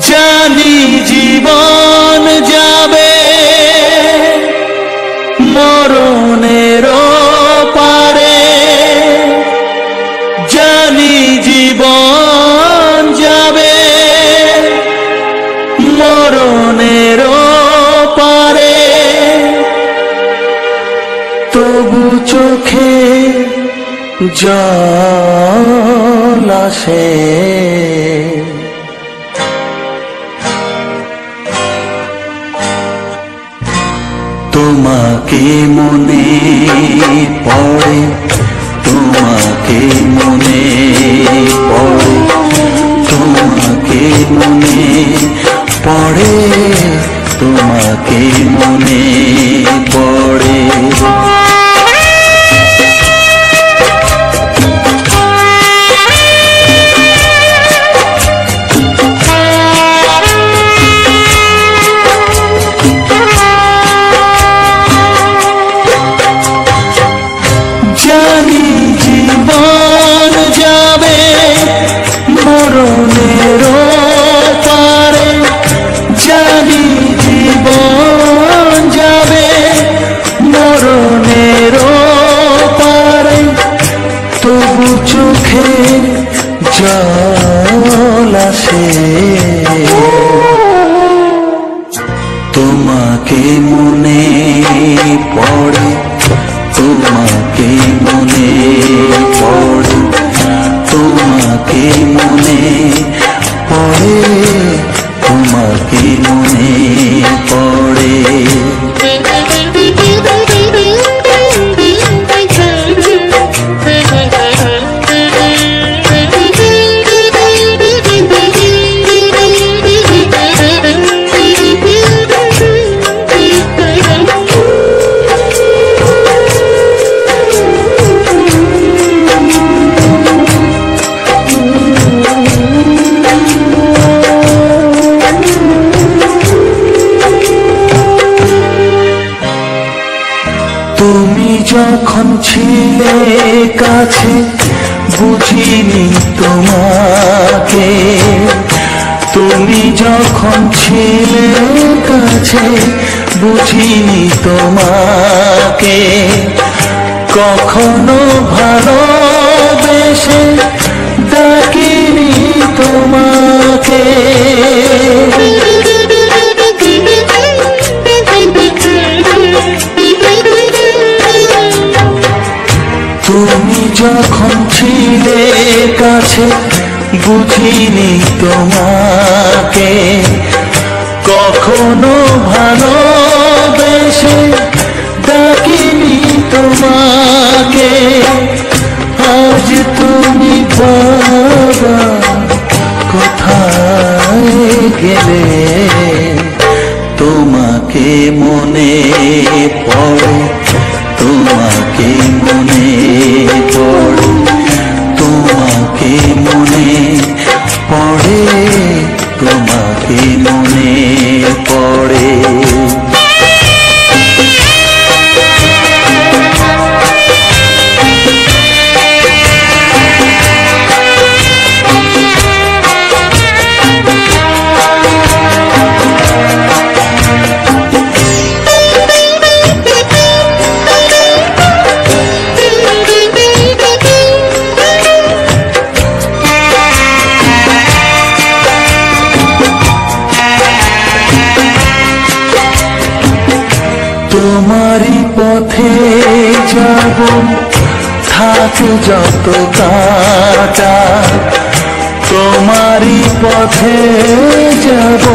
জানি জীবন যাবে মরণের পারে, জানি জীবন যাবে মরণের পারে, তবু চোখে জল আসে। তোমাকে মনে পড়ে, তোমাকে মনে পড়ে, তোমাকে মনে পড়ে, তোমাকে মনে পড়ে। জানি জীবন যাবে মরণের পারে, জানি জীবন যাবে মরণের পারে, তবু চোখে জল আসে। তোমাকে মনে পড়ে, তোমাকে মনে পড়ে, তোমাকে মনে পড়ে, তোমাকে মনে পড়ে। তুমি যখন ছিলে কাছে বুঝিনি তোমাকে, তুমি যখন ছিলে কাছে বুঝিনি তোমাকে, কখনো ভালোবেসে ডাকিনি তোমাকে। তুমি যখন ছিলে কাছে বুঝিনি তোমাকে, কখনো ভালোবেসে ডাকিনি তোমাকে। আজ তুমি বাবা কোথায় গেলে, তোমাকে মনে পড়ে, তোমাকে মনে পড়ে, তোমাকে মনে পড়ে, তোমাকে মনে পড়ে। তোমারই পথে যাব থাক যত কাটা, তোমারই পথে যাব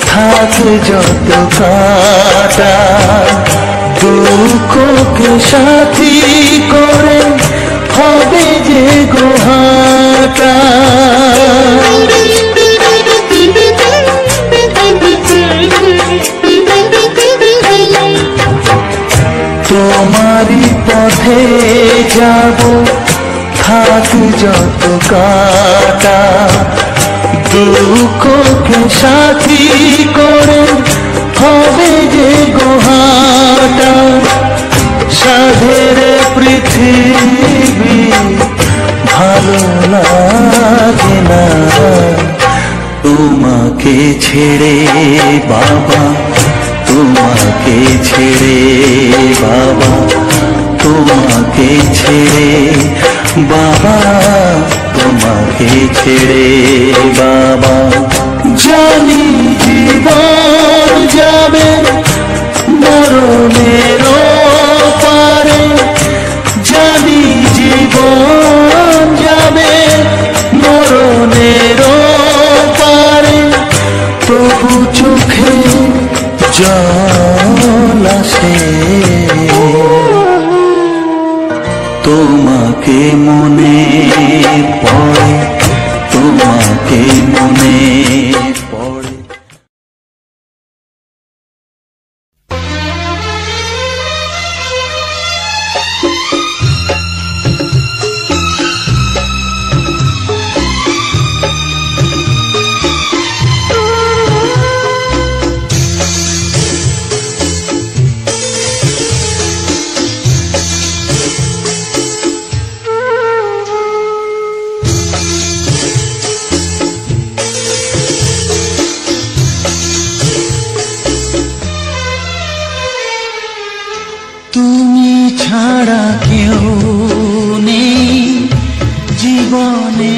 থাক যত কাটা, দুঃখকে সাথী করে হবে যে গোহাটা। তোমারই পথে যাব থাক যত কাটা, দুঃখকে সাথী করে হবে যে গোহাটা। সাধের পৃথিবী ভালো লাগে না, তোমাকে ছেড়ে বাবা, তোমাকে ছেড়ে বাবা, তোমাকে ছেড়ে বাবা, তোমাকে ছেড়ে বাবা। জানি জীবন যাবে মরণের পারে, জানি জীবন যাবে মরণের পারে, তবু চোখে জল আসে তোমাকে মনে পড়ে, তোমাকে মনে পড়ে। তুমি ছাড়া কেউ নেই জীবনে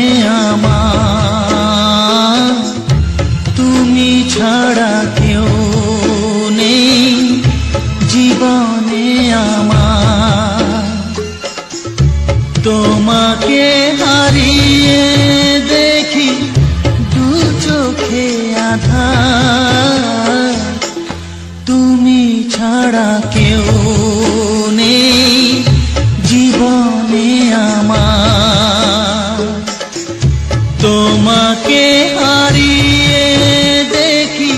আমার, তুমি ছাড়া কেউ নেই জীবনে আমার। তোমাকে হারিয়ে দেখি দু চোখে আঁধার, তুমি ছাড়া কেউ নেই জীবনে আমার। তোমাকে হারিয়ে দেখি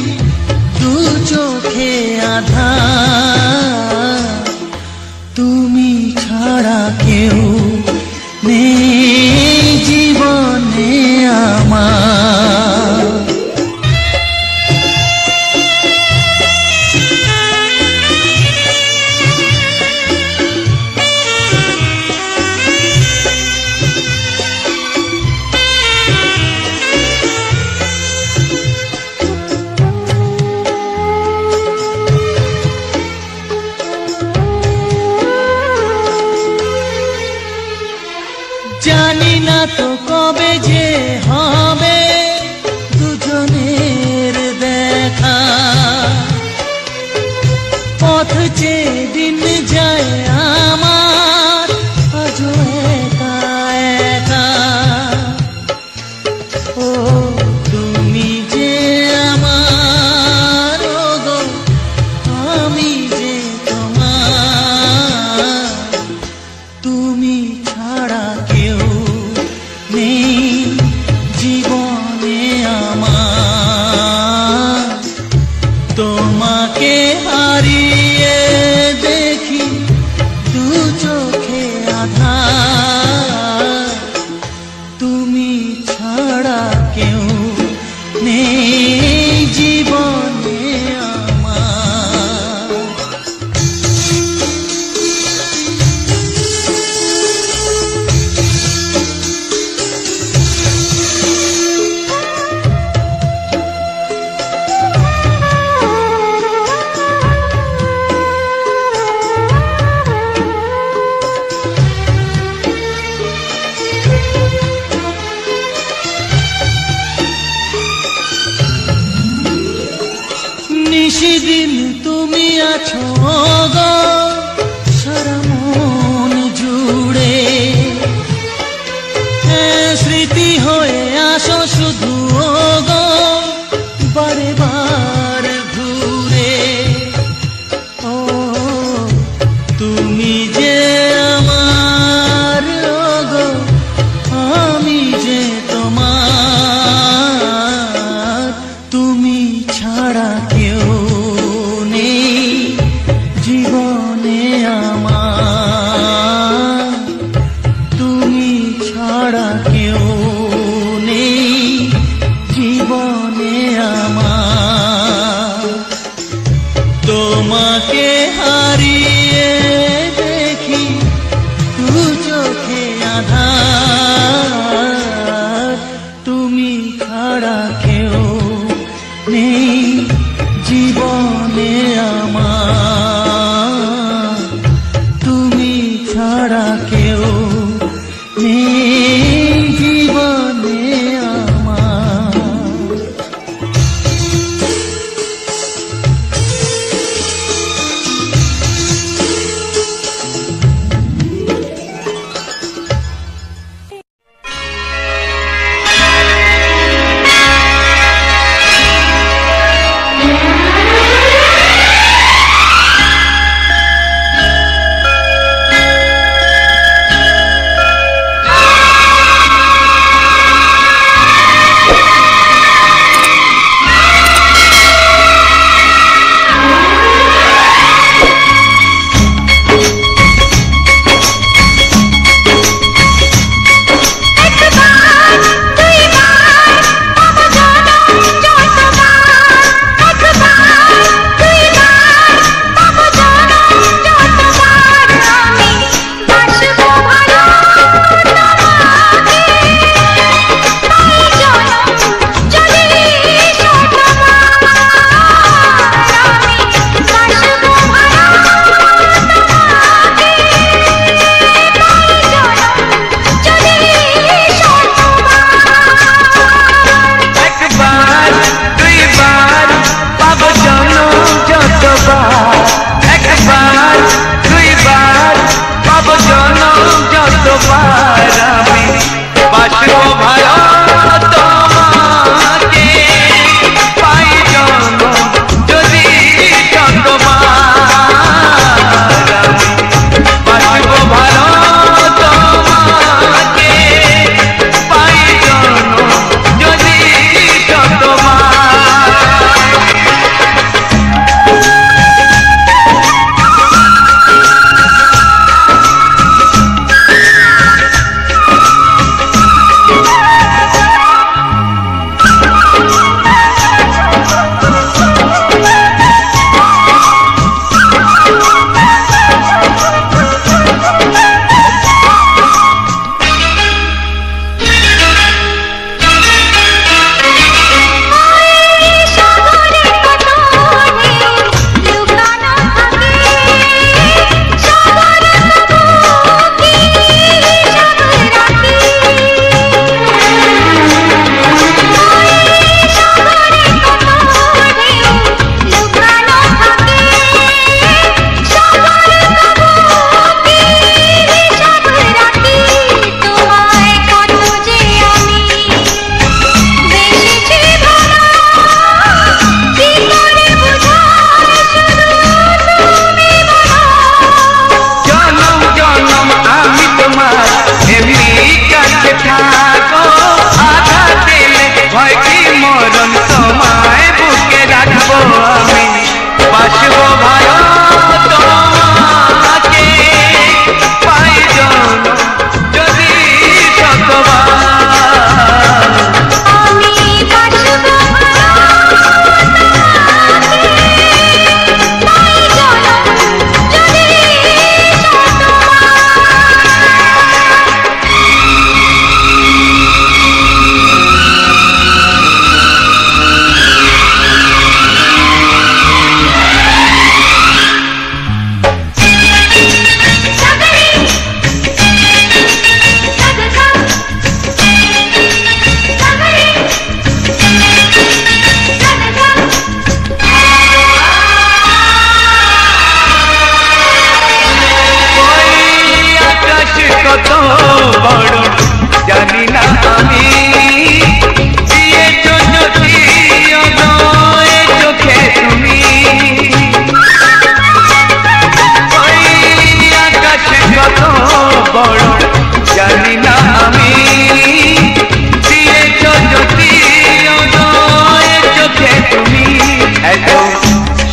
দু চোখে আঁধার, তুমি ছাড়া কেউ নেই জীবনে আমার। জানি না তো কবে যে হবে দুজনের দেখা, পথ চেয়ে দিন যায় আমার আজও একা একা। ও তুমি যে আমার, ও গো আমি যে তোমার, তুমি ছাড়া কেউ নেই জীবনে আমার। তোমাকে হারিয়ে দেখি দু চোখে আঁধার, তুমি ছাড়া কেউ নেই জীবনে আমার। নিশিদিন তুমি আছো গো সারা মন জুড়ে, স্মৃতি হয়ে আসো শুধু গো বারে বার ঘুরে। ও তুমি যে আমার, গো আমি যে তোমার, তুমি ছাড়া কেউ নেই জীবনে আমার। তুমি ছাড়া কেউ নেই জীবনে আমার। তোমাকে হারিয়ে দেখি দু চোখে আঁধার, তুমি ছাড়া কেউ নেই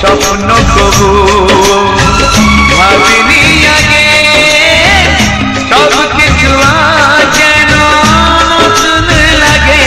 স্বপ্ন কবু ভাবিনি আগে সব কিছু যেন নতুন লাগে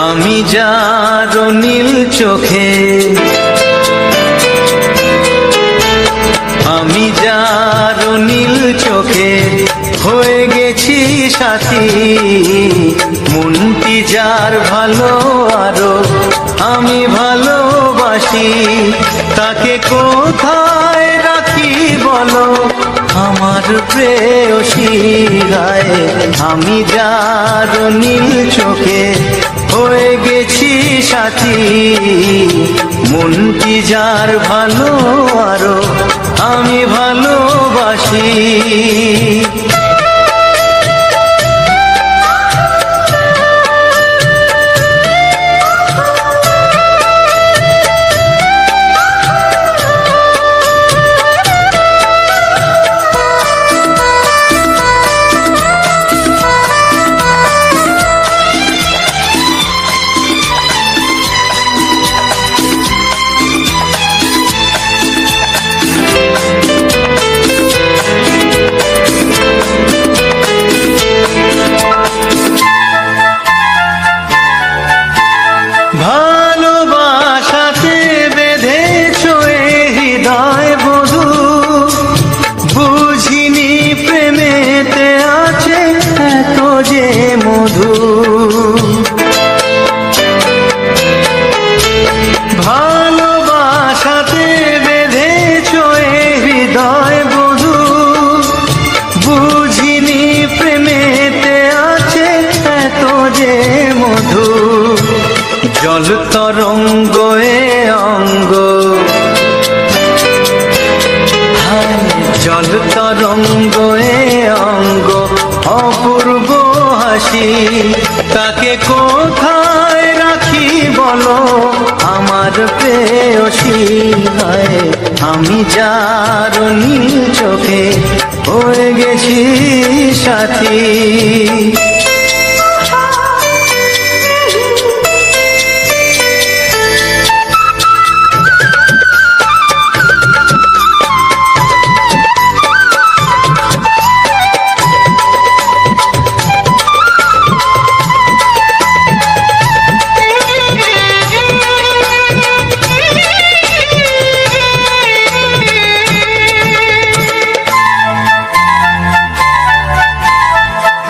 আমি যার নীল চোখে আমি যার নীল চোখে হয়ে গেছি সাথী মনটি যার ভালো আরো আমি ভালোবাসি তাকে কোথায় রাখি বলো আমার প্রেয়সী গায়ে আমি যার নীল চোখে হয়ে গেছি সাথী মনটি যার ভালো আরো আমি ভালোবাসি ভালোবাসাতে বেঁধেছ হৃদয় বধূ বুঝিনি প্রেমেতে আছে এত যে মধু ভালোবাসাতে বেঁধেছ হৃদয় বধূ বুঝিনি প্রেমেতে আছে এত যে মধু জল তরঙ্গ অঙ্গ জল তরঙ্গ অঙ্গ অপূর্ব হাসি তাকে কোথায় রাখি বলো আমার প্রেয়সী হয় আমি যার নীল চোখে হয়ে গেছি সাথী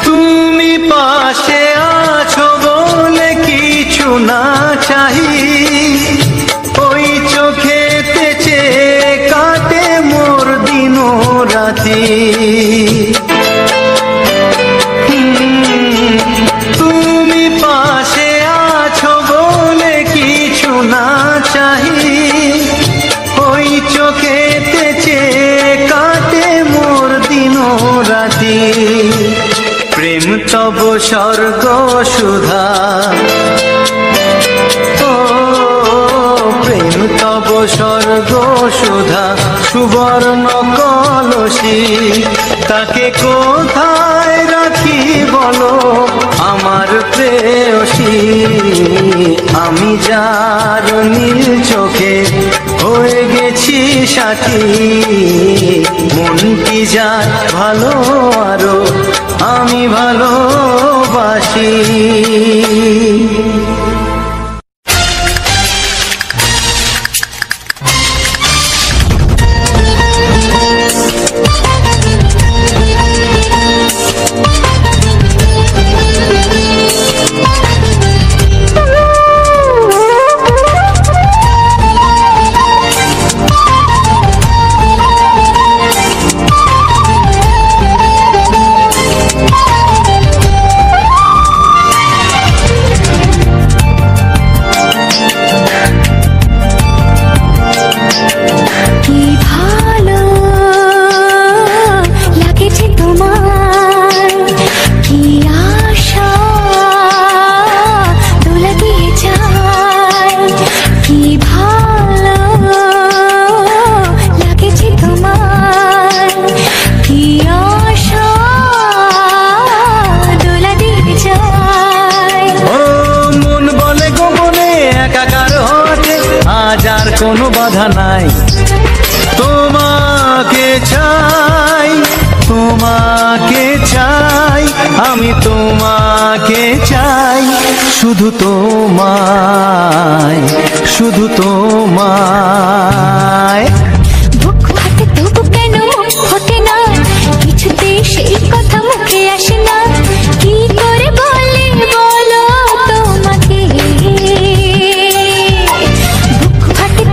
তুমি তব স্বর্গ সুধা, ও প্রেম তব স্বর্গ সুধা, সুবর্ণ কলসী তাকে কোথায় রাখি বলো আমার প্রেয়সী। আমি যার নীল চোখে হয়ে গেছি সাথী, মনটি যার ভালো আরো আমি ভালোবাসি। কোনো বাধা নাই, তোমাকে চাই, তোমাকে চাই, আমি তোমাকে চাই, শুধু তোমায়, শুধু তোমায়। বুক ফাটে তবু কেন ফোটে না, কিছুতে সেই কথা মুখে আসে না, কি করে বলে বলো তোমাকে।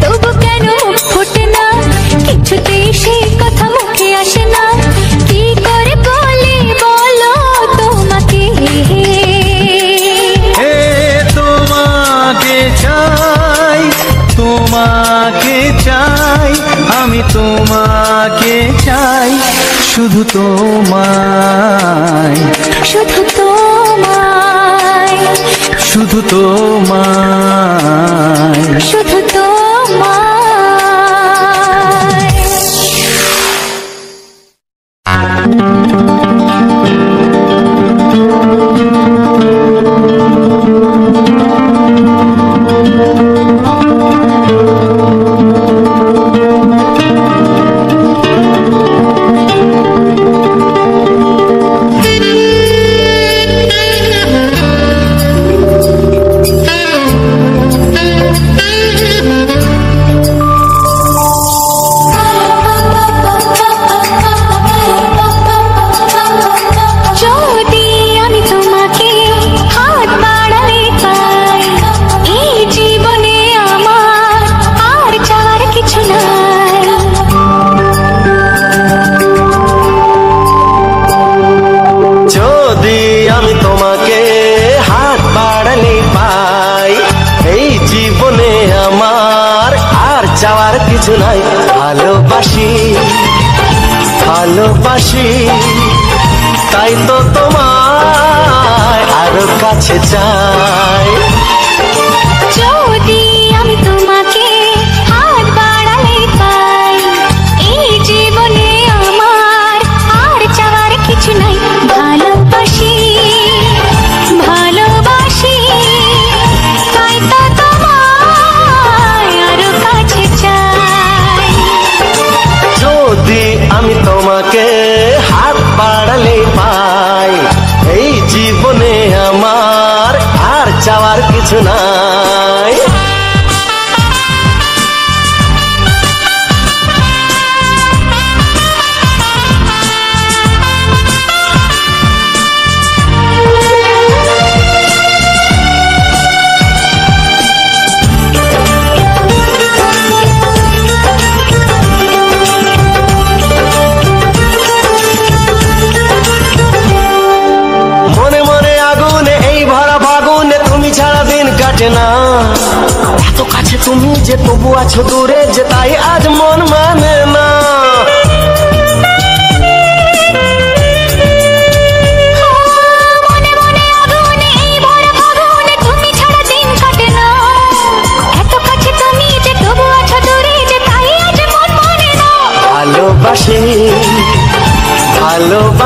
তবু কেন ফোটে না, কিছুতে সেই কথা মুখে আসে না, কি করে বলে বলো তোমাকে। হে তোমাকে চাই, তোমাকে চাই, আমি তোমাকে চাই, শুধু তোমায়, শুধু তোমায়, শুধু তোমায়, শুধু তোমায়। চাওয়ার কিছু নাই, ভালোবাসি, ভালোবাসি, তাই তো তোমায় আরো কাছে চাই। যদি আমি তোমাকে হাত বাড়ালে পাই, এই জীবনে আমার আর চাওয়ার কিছু নাই, ভালোবাসি, ভালোবাসি, তাই তো তোমায় আরো কাছে চাই। যদি আমি তোমাকে হাত বাড়ালে পাই, এই জীবনে আমার আর চাওয়ার কিছু নাই। না এত কাছে তুমি যে তবু আছো দূরে, যে তাই আজ মন মানে না। মনে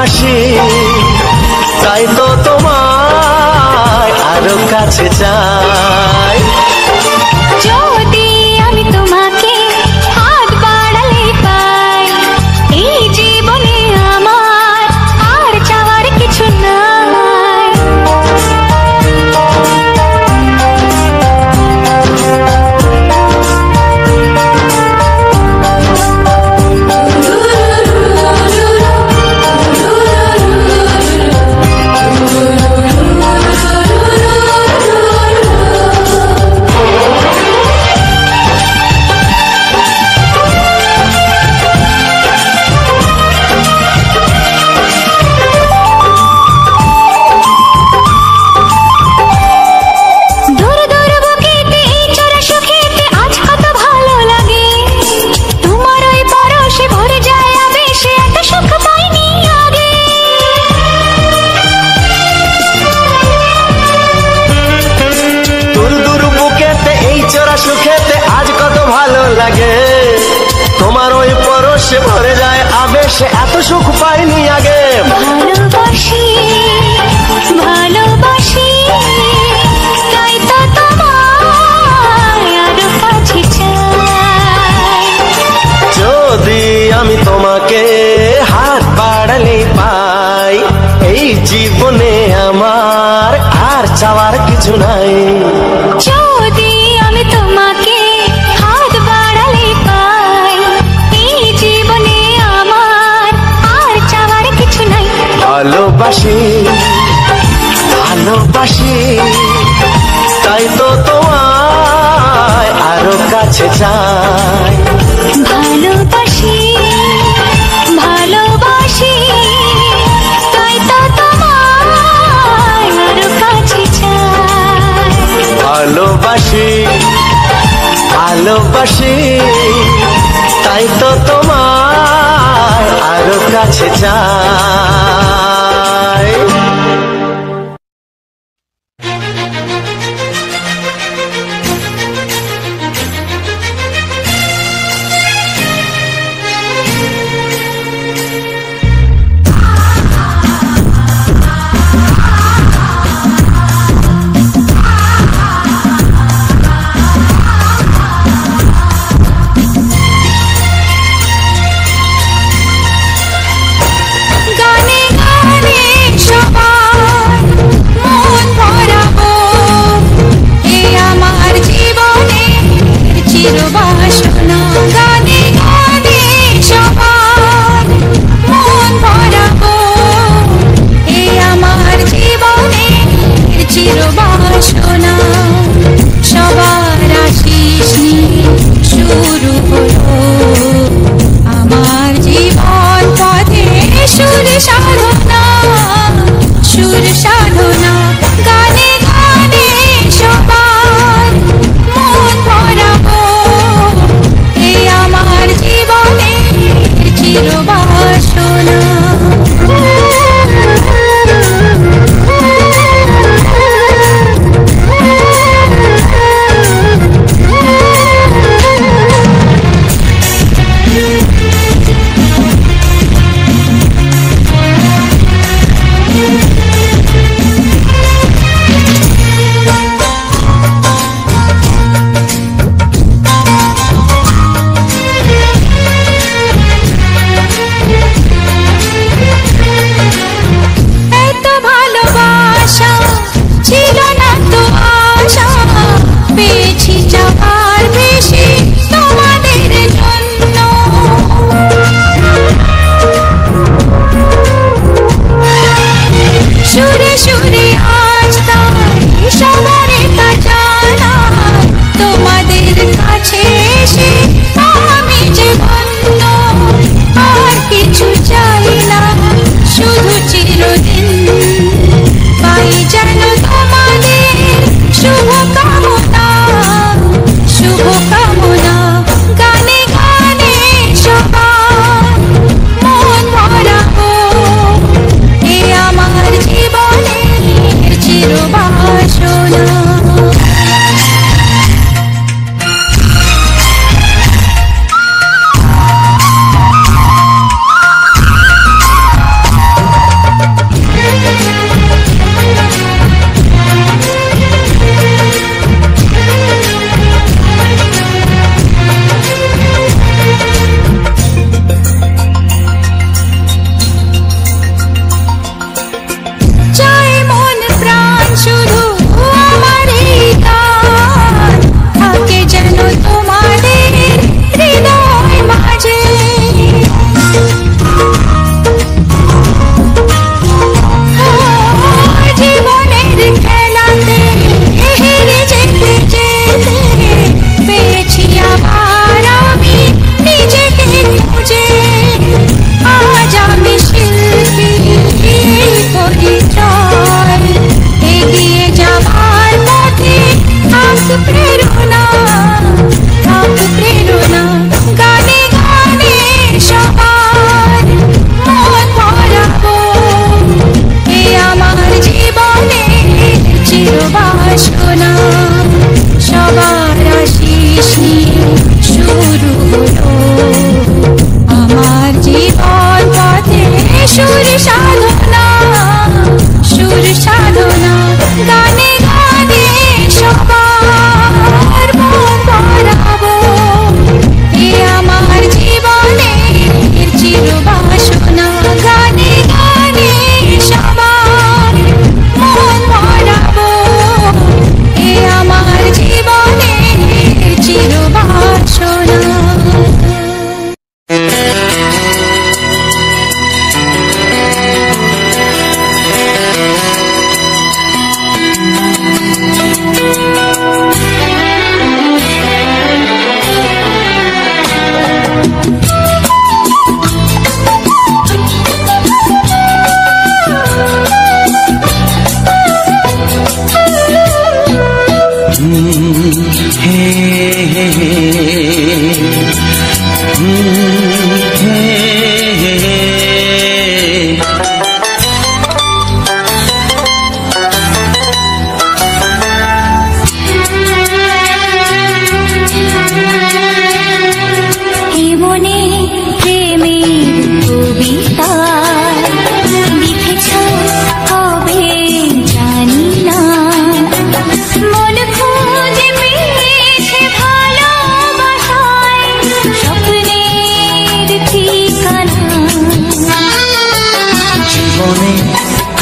ভালোবাসি তাই তো তোমায় আরো কাছে চাই। যদি আমি তোমাকে হাত বাড়ালে পাই, এই জীবনে আমার আর চাওয়ার কিছু নাই। দূর দূর বুকেতে এই চোরা সুখেতে আজ কত ভালো লাগে, তোমার ওই পরশে ভরে যায় আবেশে, এত সুখ পাইনি আগে। দূর দূর বুকেতে এই চোরা সুখেতে আজ কত ভালো লাগে, তোমার ওই পরশে ভরে যায় আবেশে, এত সুখ পাইনি আগে। ভালোবাসি ভালোবাসি তাই তো তোমায় আরো কাছে চাই। যদি আমি তোমাকে হাত বাড়ালে পাই, এই জীবনে আমার আর চাওয়ার কিছু নাই। যদি আমি তোমাকে হাত বাড়ালে পাই, এই জীবনে আমার আর চাওয়ার কিছু নাই। ভালোবাসি ভালোবাসি তাই তো তোমায় আরো কাছে চাই। ভালোবাসি ভালোবাসি তাই তো তোমায় আরো কাছে চাই। ভালোবাসি ভালোবাসি তাই তো তোমায় আরো কাছে চাই। গানে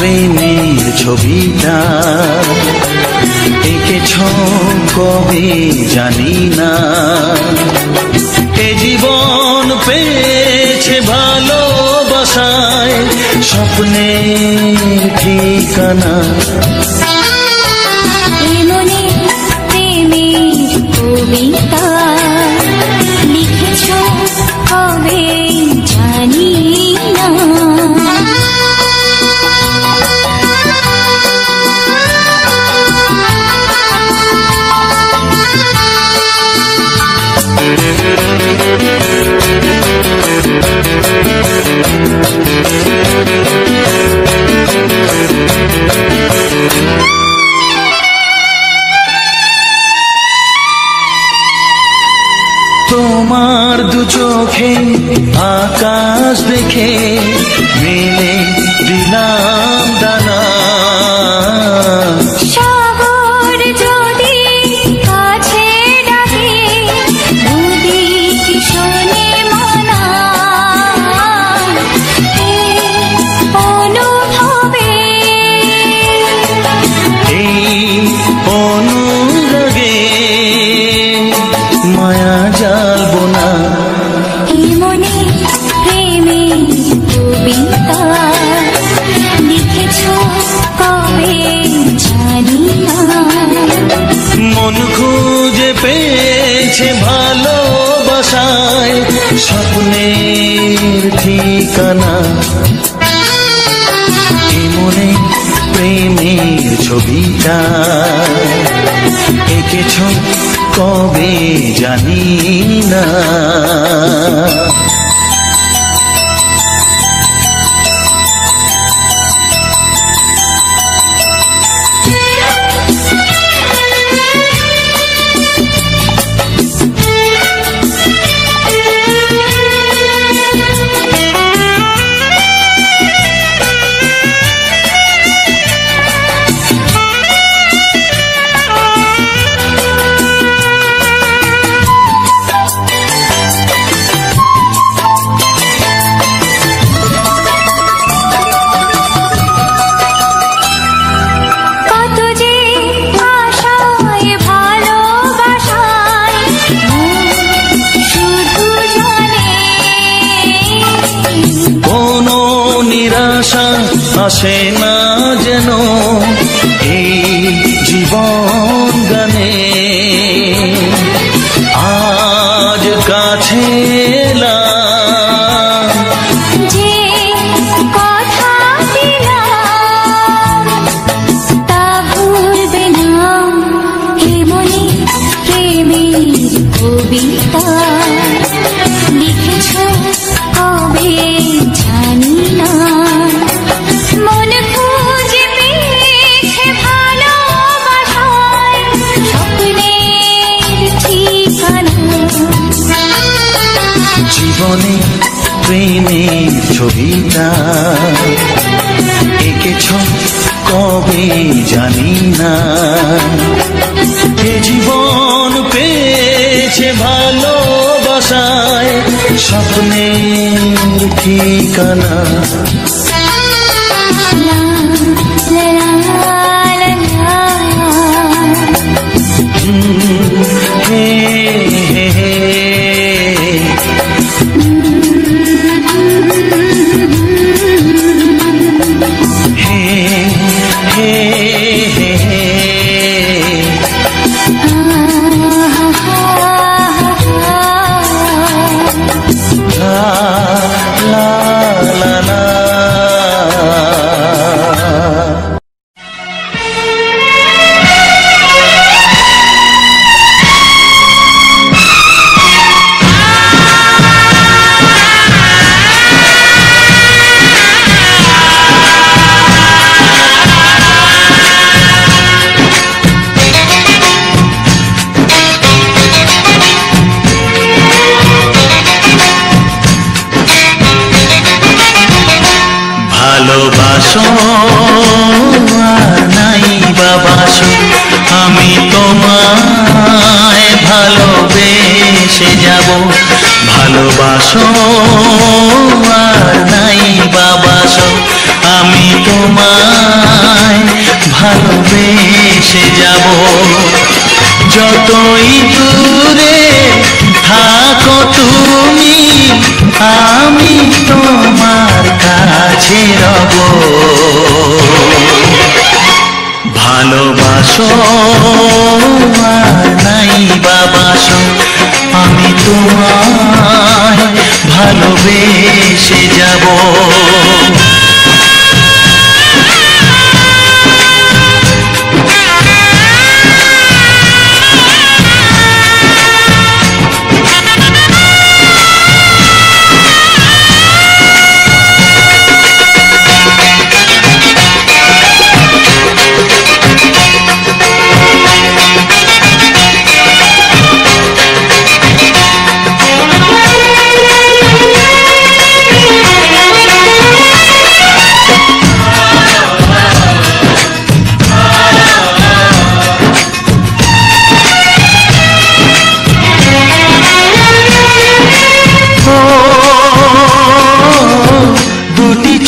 প্রেমের ছবিটা এঁকেছ কবে জানি না। এ জীবন পেয়েছে ভালোবাসায় স্বপ্নের ঠিকানা। মনে প্রেমের কবিতা লিখেছ কবে জানি না। তোমার দু চোখে আকাশ দেখে মেলে দিলাম দানা। সাগর যদি কাছে ডাকে নদী কি শোনে মানা। এই অনুভবে এই অনুরাগে মায়া জালবো না। এই মনে প্রেমের কবিতা লিখেছ কবে জানি না। মন খুঁজে পেয়েছে ভালোবাসায় স্বপ্নের ঠিকানা। এই মনে প্রেমের ছবিটা এঁকেছ কবে জানি না। কত যে আশায় ভালোবাসায় শুধু জানে কোনো নিরাশা আসে না যেন এই জীবন গানে। আজ কাছে এলাম যে কথা দিলাম তা ভুলবে না। হে মনে প্রেমের কবিতা লিখেছ কবে জানি না। মন খুঁজে পেয়েছে ভালোবাসায় স্বপ্নের ঠিকানা। জীবনে প্রেমের ছবিটা এঁকেছ কবে জানি না। এ জীবন পেয়েছে ভালোবাসায় স্বপ্নের ঠিকানা। লা লা লা লা হে হে হে হে হে হে লা লা লা লা। ভালোবাসো আর নাই বাবাসো আমি তোমায় ভালোবেসে যাব। ভালোবাসো আর নাই বাবাসো আমি তোমায় ভালোবেসে যাব। যতই দূরে থাকো তুমি, আমি তোমার কাছে রব। ভালোবাসো আর নাই বাবাসো, আমি তোমায় ভালোবেসে যাব।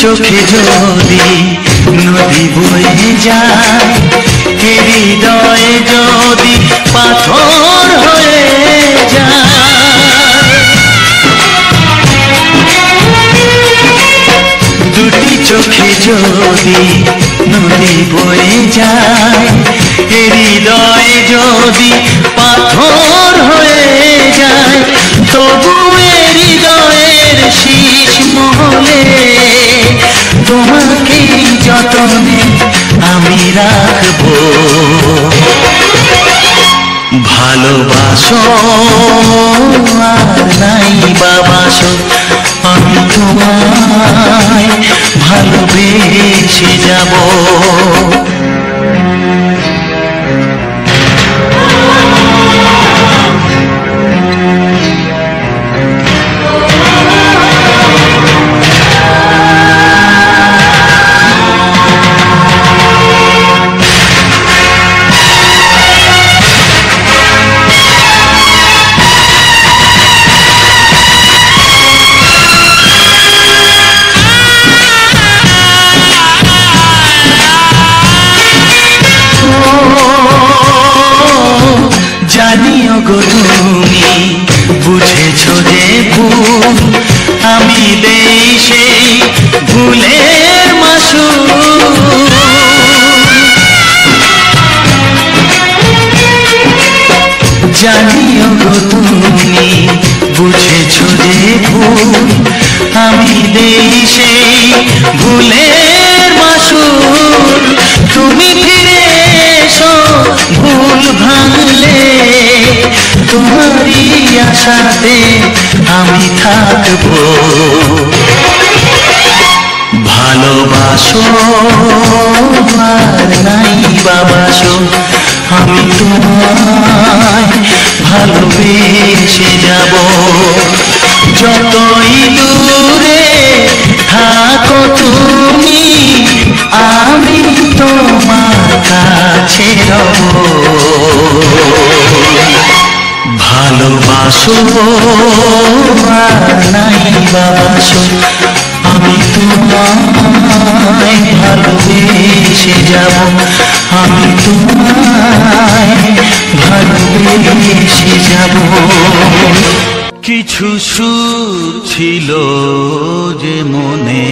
চোখে যদি নদী বয়ে যায়, হৃদয়ে যদি পাথর হয়ে যায়, দুটি চোখে যদি নদী বয়ে যায়, হৃদয়ে যদি পাথর হয়ে যায়, তবু হৃদয়ের শীষ মহলে তোমাকে যতনে আমি রাখবো। ভালোবাসো আর নাই বাবাসো, আমি তোমায় ভালোবেসে যাব। জানিও গো তুমি বুঝেছো যে ভুল, আমি দেই সেই ভুলের মাসুল। জানিও গো তুমি বুঝেছো যে ভুল, আমি দেই সেই ভুলের মাসুল। তুমি ফিরে এসো ভুল ভাঙলে, তোমারই আশাতে আমি থাকবো। ভালোবাসো আর নাই বাবাসো, আমি তোমায় ভালোবেসে যাব। যতই দূরে থাকো তুমি, আমি তোমার কাছে রব। ভালোবাসো আর নাই বাবাসো, আমি তোমায় ভালোবেসে যাব। আমি তোমায় ভালোবেসে যাব। কিছু সুর ছিল যে মনে,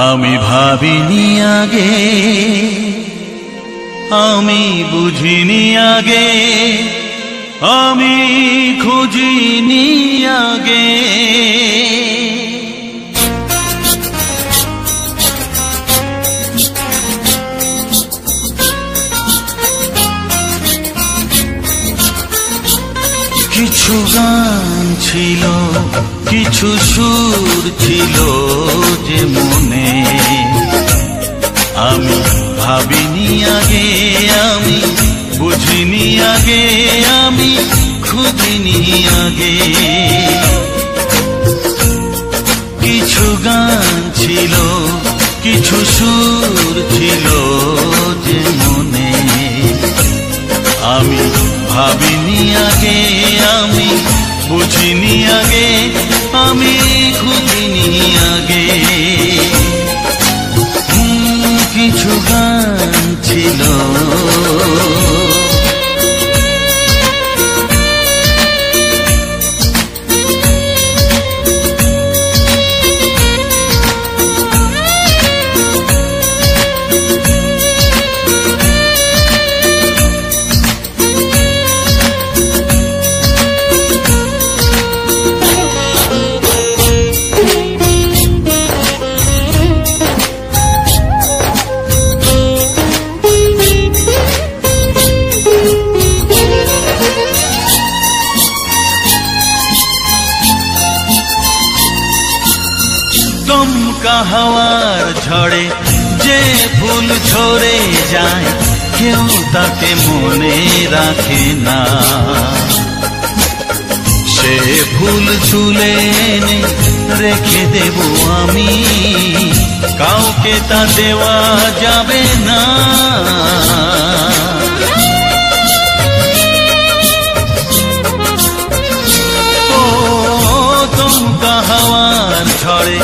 আমি ভাবিনি আগে, আমি বুঝিনি আগে, আমি খুঁজিনি আগে। কিছু গান ছিল, কিছু সুর ছিল যে মনে, আমি ভাবিনি আগে, আমি বুঝিনি আগে, আমি খুঁজিনি আগে। কিছু গান ছিল, কিছু সুর ছিল যে মনে, আমি ভাবিনি আগে, আমি বুঝিনি আগে, আমি খুঁজিনি আগে। দমকা হাওয়ার ঝড়ে যে ফুল ঝরে যায় কেউ তাকে মনে রাখে না। সে ফুল তুলে এনে রেখে দেব আমি, কাউকে তা দেওয়া যাবে না। ও দমকা হাওয়ার ঝড়ে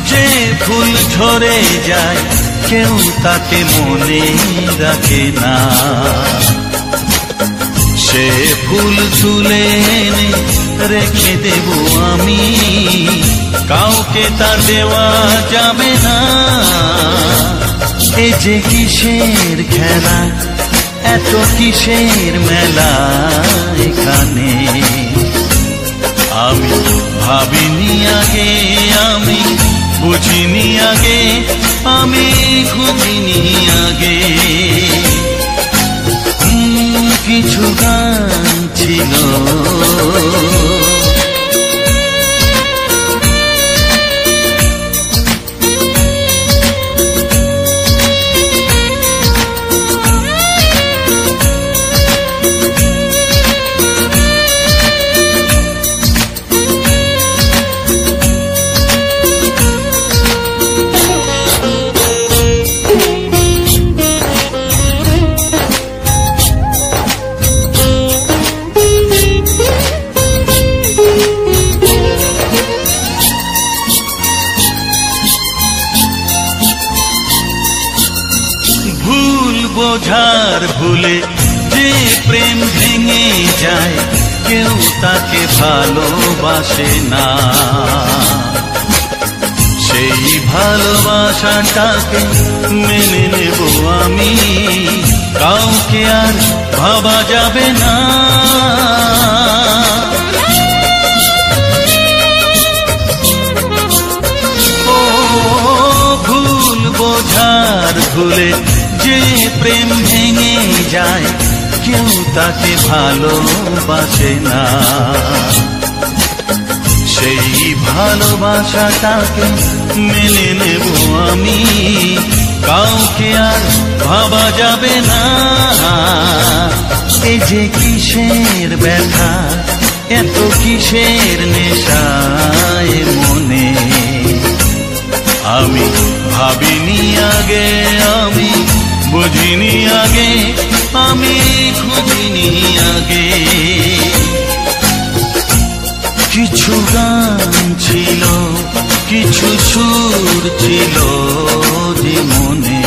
যে ফুল ঝরে যায় কেউ তাকে মনে রাখে না। সে ফুল তুলে এনে রেখে দেব আমি, কাউকে তা দেওয়া যাবে না। এ যে কিসের খেলা, এত কিসের মেলা এখানে, আমি ভাবিনি আগে, আমি বুঝিনি আগে, আমি খুঁজিনি আগে। কিছু গান ছিল বোঝার ভুলে যে প্রেম ভেঙে যায় কেউ তাকে ভালোবাসে না। সেই ভালোবাসাটাকে মেনে নেব আমি, কাউকে আর ভাবা যাবে না। ও ভুল বোঝার ভুলে যে প্রেম ভেঙে যায় কেউ তাকে ভালোবাসে না। সেই ভালোবাসাটাকে মেনে নেব আমি, কাউকে আর ভাবা যাবে না। এই যে কিসের ব্যথা, এত কিসের নেশায় মনে, আমি ভাবিনি আগে, আমি বুঝিনি আগে, আমি খুঁজিনি আগে। কিছু গান ছিল, কিছু সুর ছিল যে মনে,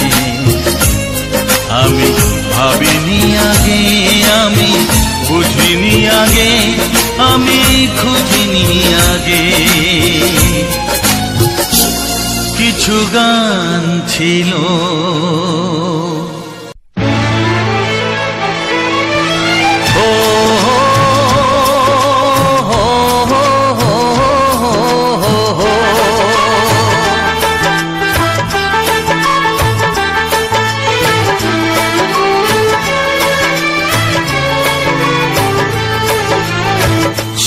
আমি ভাবিনি আগে, আমি বুঝিনি আগে, আমি খুঁজিনি আগে। কিছু গান ছিল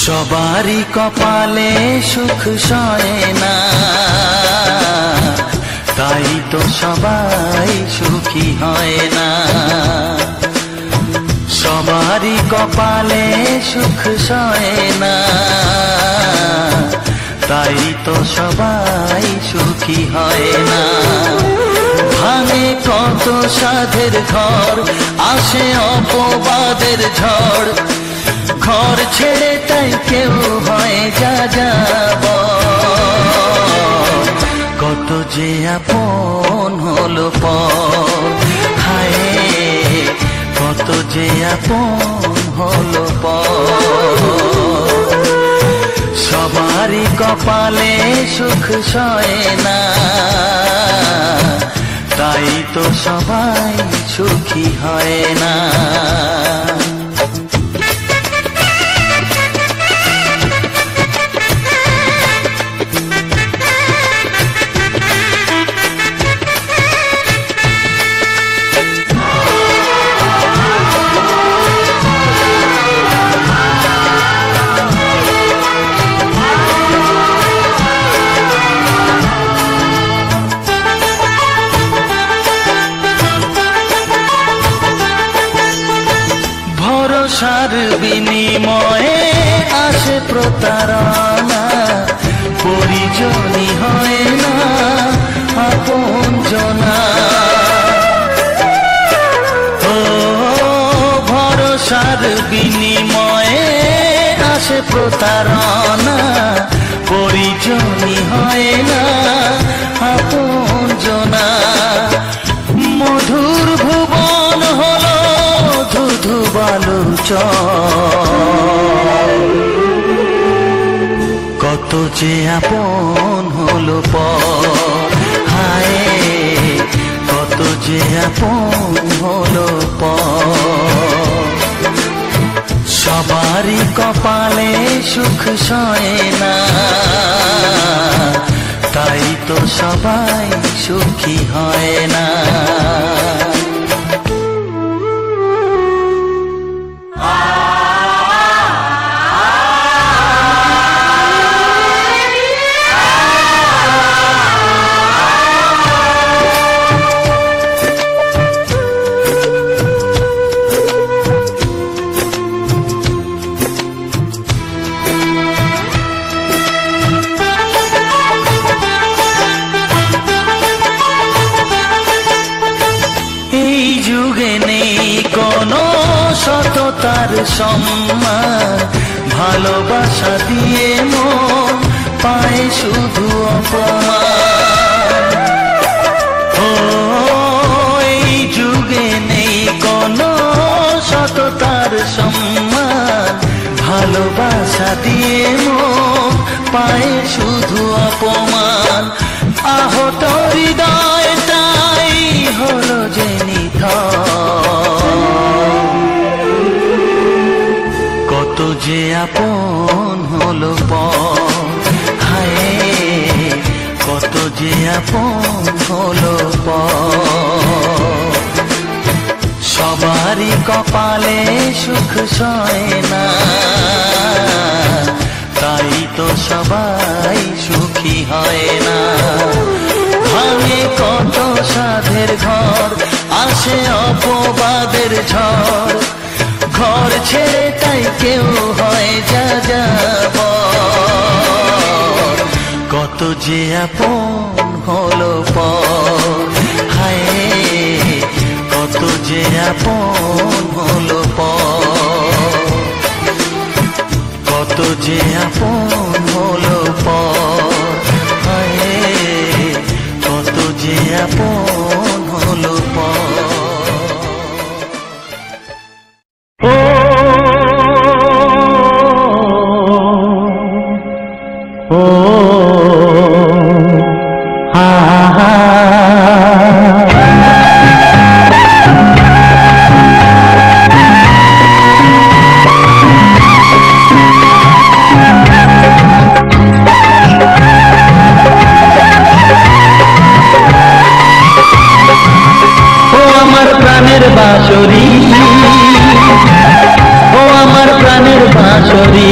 সবারই কপালে সুখ সয় না, তাই তো সবাই সুখী হয় না। সবারই কপালে সুখ সয় না, তাই তো সবাই সুখী হয় না। ভাঙে কত সাধের ঘর, আসে অপবাদের ঝড়, ঘর ছেড়ে তাই কেউ হয় যা যাব। কত যে আপন হলো পর, হায় কত যে আপন হলো সবারই কপালে সুখ সয় না, তাই তো সবাই সুখী হয় না। ভরসার বিনিময়ে আসে প্রতারণা, পরিজনই হয় না আপনজনা। ও ভরসার বিনিময়ে আসে প্রতারণা, পরিজনই হয় না আপনজনা। মধুর ভুবন হলো ধুধু বালুচর, কত যে আপন হলো পর, হায় কত যে আপন হলো পর। সবারই কপালে সুখ সয় না, তাই তো সবাই সুখী হয় না। সততার সম্মান, ভালোবাসা দিয়ে মন পায় শুধু অপমান। ও এই যুগে নেই কোনো সততার সম্মান, ভালোবাসা দিয়ে মন পায় শুধু অপমান। আহত হৃদয়টাই হলো যে কত যে আপন হলো পর, হায় কত যে আপন হলো পর। সবারই কপালে সুখ সয় না, তাই তো সবাই সুখী হয় না। ভাঙে কত সাধের ঘর, আসে অপবাদের ঝড়, ঘর ছেড়ে তাই কেউ হয় যা যাবার। কত যে আপন হলো পর, হায় কত যে আপন হলো পর। কত যে আপন হলো পর, হায় কত যে আপন হলো পর। বাঁশরি, ও আমার প্রাণের বাঁশরি,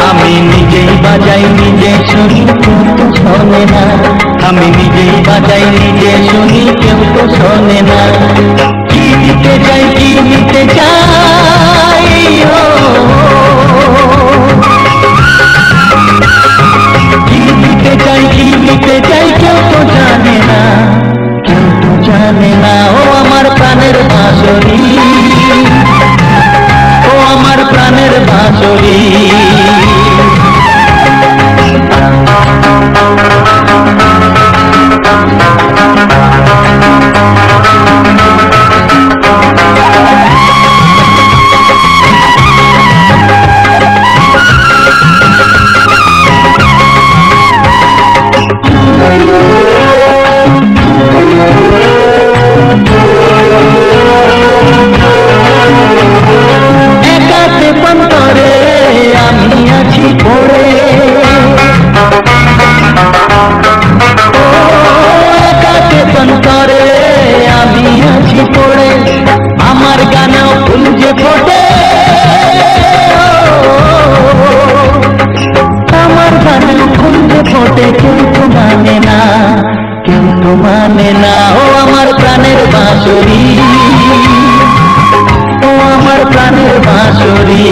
আমি নিজেই বাজাই নিজে শুনি কেউ তো শোনে না, আমি নিজেই বাজাই নিজে শুনি কেউ তো শোনে না। কি দিতে চাই কি নিতে চাই, কি দিতে চাই কি নিতে চাই কেউ তো জানে না, কেউ তো জানে না। ও আমার প্রাণের বাঁশরি, ও আমার প্রাণের বাঁশরি। মানে না। ও আমার প্রাণের বাঁশরি, ও আমার প্রাণের বাঁশরি।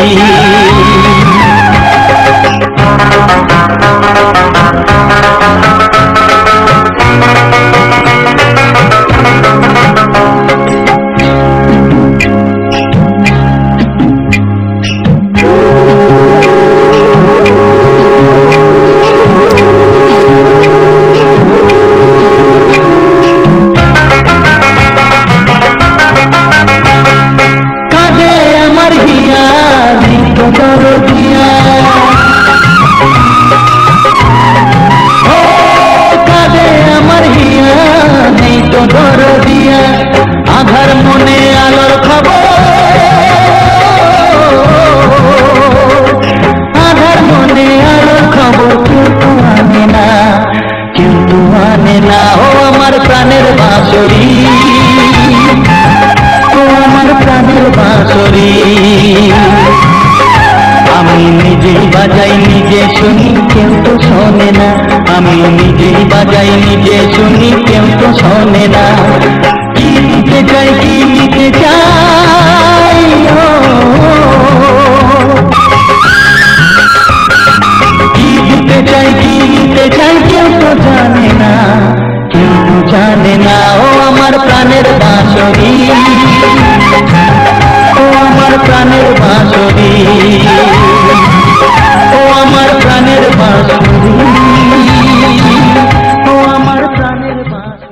আধার মনে আলোর খবর, আধার মনে আলোর খবর কিন্তু আনে না, কিন্তু আনে না। ও আমার প্রাণের বাঁশরি, ও আমার প্রাণের বাঁশরি। আমি নিজেই বাজাই নিজে শুনি, কেউ তো শোনে না। আমি নিজেই বাজাই নিজে শুনি, কেউ তো শোনে না। কি দিতে চাই, কি দিতে চাই, কি দিতে চাই, কি দিতে চাই, কেউ তো জানে না, কেউ তো জানে না। ও আমার প্রাণের বাঁশরি, ও আমার প্রাণের বাঁশরি, ও আমার প্রাণের বাঁশরি, ও আমার প্রাণের বাঁশরি।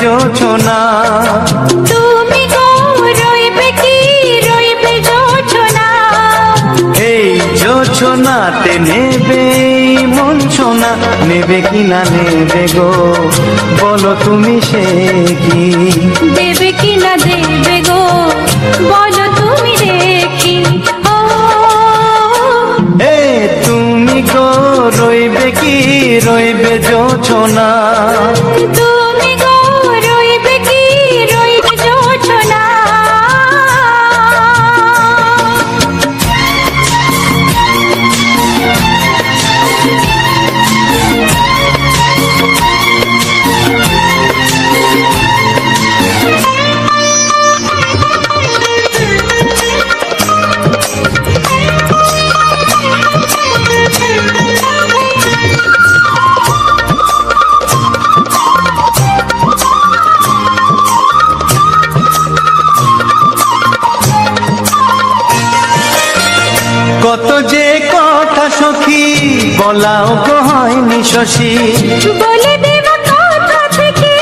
জোছনা। তুমি গো রইবে কি রইবে জোছনা, এই জোছনাতে নেবে মন সোনা, নেবে কি না নেবে গো বলো তুমি সে কি? দেবে কি না দেবে গো বলো তুমি দেখি। ও এ তুমি গো রইবে কি রইবে জোছনা। তুমি গো রইবে কি রইবে জোছনা। কত যে কথা সখী বলাও গো হয়নি শশী। বলে দেব কথা থেকে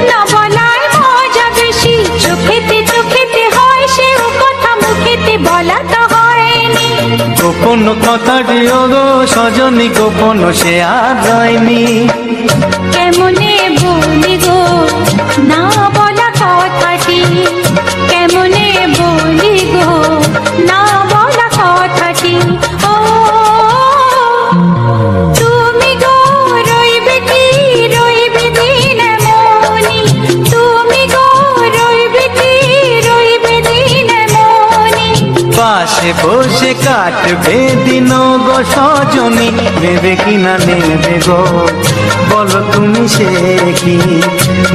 না বলায় মজা বেশি। চোখেতে চোখেতে হয় সেও কথা, মুখেতে বলা তো হয়নি। গোপন কথাটি ও গো সজনী গোপন সে আর হয়নি। কেমনে বলি গো না বলা কথাটি, কেমনে বলি গো না বলা কথাটি। ও তুমি গো রইবে কি রইবে দিন মনি, তুমি গো রইবে কি রইবে দিন মনি। পাশে বসে কাটবে দিন গো সজনী, নেবে কি না নেবে গো বলো তুমি সে কি?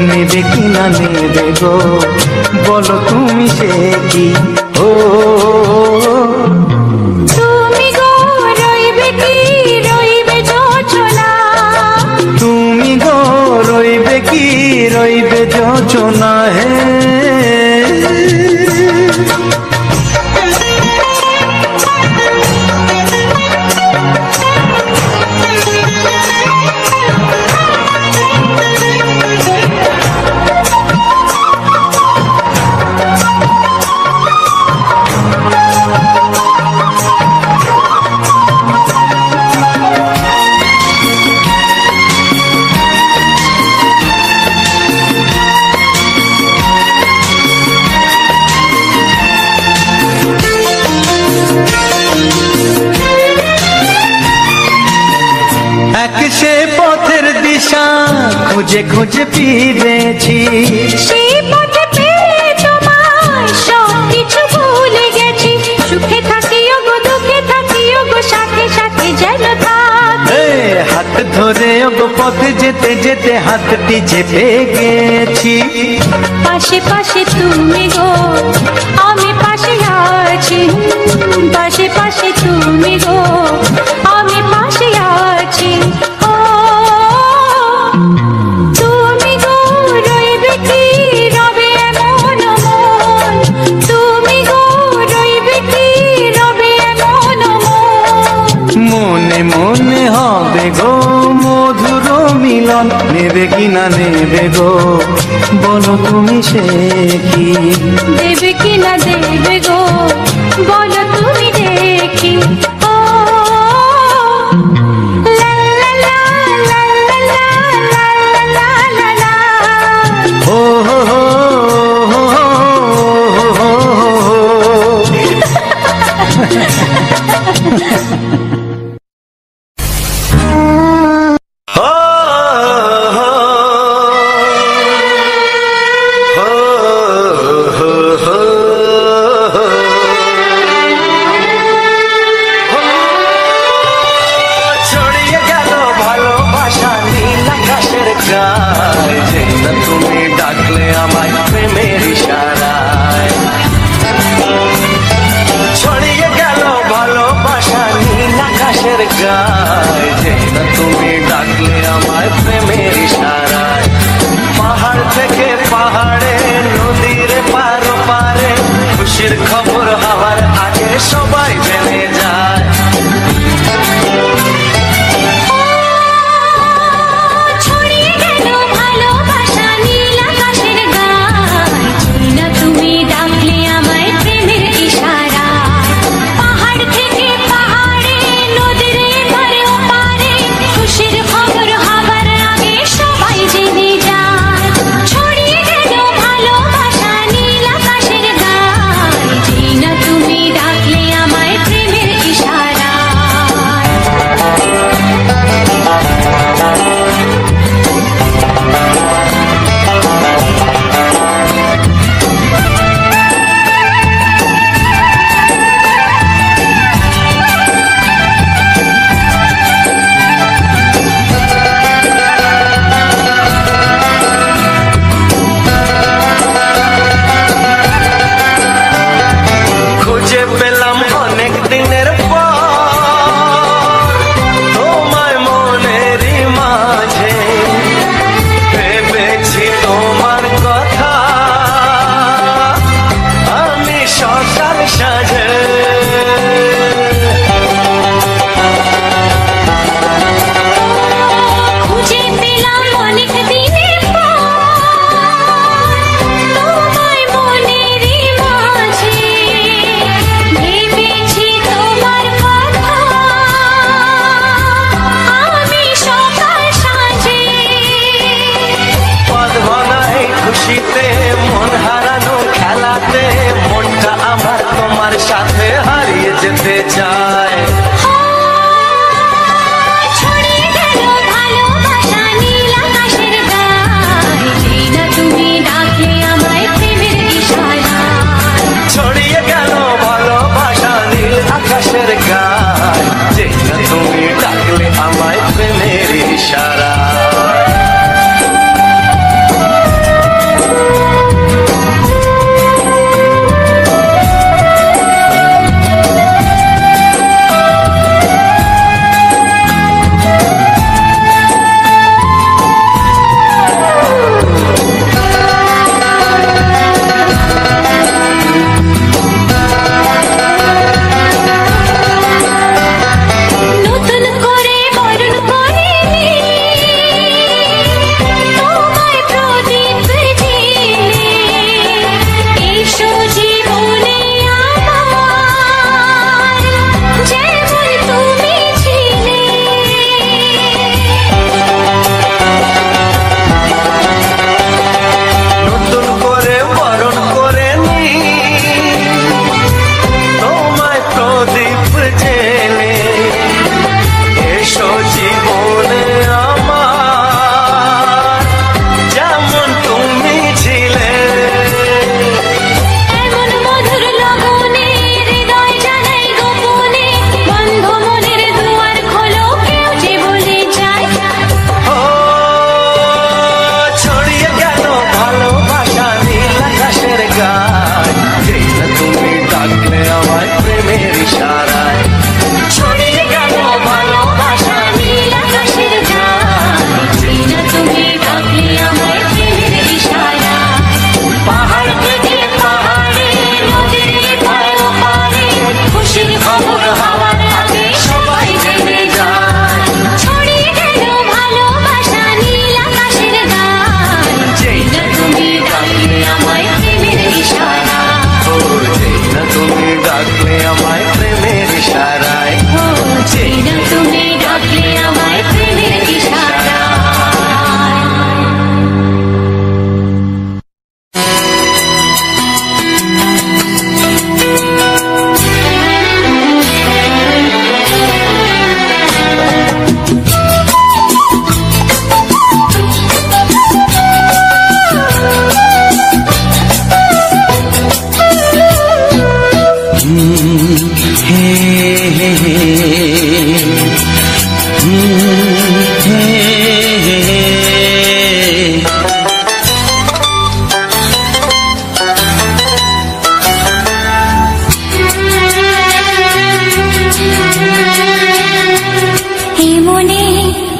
নেবে কি না নেবে গো বলো তুমি সে কি? ও তুমি গো রইবে কি রইবে জোছনা, তুমি গো রইবে কি রইবে জোছনা। হে এক সে পথের দিশা খুঁজে খুঁজে ফিরেছি। সেই পথে পেয়ে তোমায় সব কিছু ভুলে গেছি। সুখে থাকিও গো দুঃখে থাকিও গো সাথে সাথে যেন থাক। এ হাত ধরে গো পথে যেতে যেতে হাতটি চেপে গেছি। পাশে পাশে তুমি গো আমি পাশে আছি, পাশে পাশে তুমি গো আমি পাশে আছি। ও তুমি গো রইবে কি রবে এমন মন, তুমি গো রইবে কি রবে এমন মন। মনে মনে হবে গো মধুর মিলন, নেবে কি না নেবে গো বলো তুমি সে কি? দেবে কি না দেবে গো বলো তুমি দেখি। ও লা লা লা লা লা লা লা লা লা। ও হো হো হো হো হো ছড়িয়ে গেল ভালোবাসা নীল আকাশের গায়ে, যেই না তুমি ডাকলে আমায় প্রেমের ইশারায়। ছড়িয়ে গেল ভালোবাসা নীল আকাশের যেতে চায়। ছড়িয়ে গেল ভালোবাসা নীল আকাশের গায়ে, যেই না তুমি ডাকলে আমায় প্রেমের ইশারায়। ছড়িয়ে গেল ভালোবাসা নীল আকাশের গায়, যেই না তুমি ডাকলে আমায় প্রেমের ইশারা। নতুন করে বরণ করিনি তোমায় প্রদীপ জেলে, এসো জীবনে আমার যেমন তুমি ছিলে। নতুন করে বরণ করে নি তোমায় প্রদীপ জেলে, এসো জীবনে আমার যেমন তুমি ছিলে। এমন মধুর লগনে হৃদয় জানাই গোপনে, বন্ধ মনের দুয়ার খোলো, কেউ যে বলে যায়। ও ছড়িয়ে গেল ভালোবাসা নীল আকাশের গায়, যেই না তুমি ডাকলে আমায় প্রেমের ইশারায়। ছড়িয়ে গেল ভালোবাসা নীল আকাশের গায়ে, যেই না তুমি ডাকলে আমায় প্রেমের ইশারায়। পাহাড় থেকে পাহাড়ে নদীর এপারে ওপারে খুশির খবর হওয়ার আগে সবাই জেনে যায়। ছড়িয়ে গেল ভালোবাসা নীল আকাশের গায়ে, যেই না তুমি ডাকলে আমায় প্রেমের ইশারায়। ও যেই না তুমি ডাকলে আমায় প্রেমের ইশারায়। ও যেই না তুমি ডাকলে আমায় প্রেমের ইশারায়। এ মনে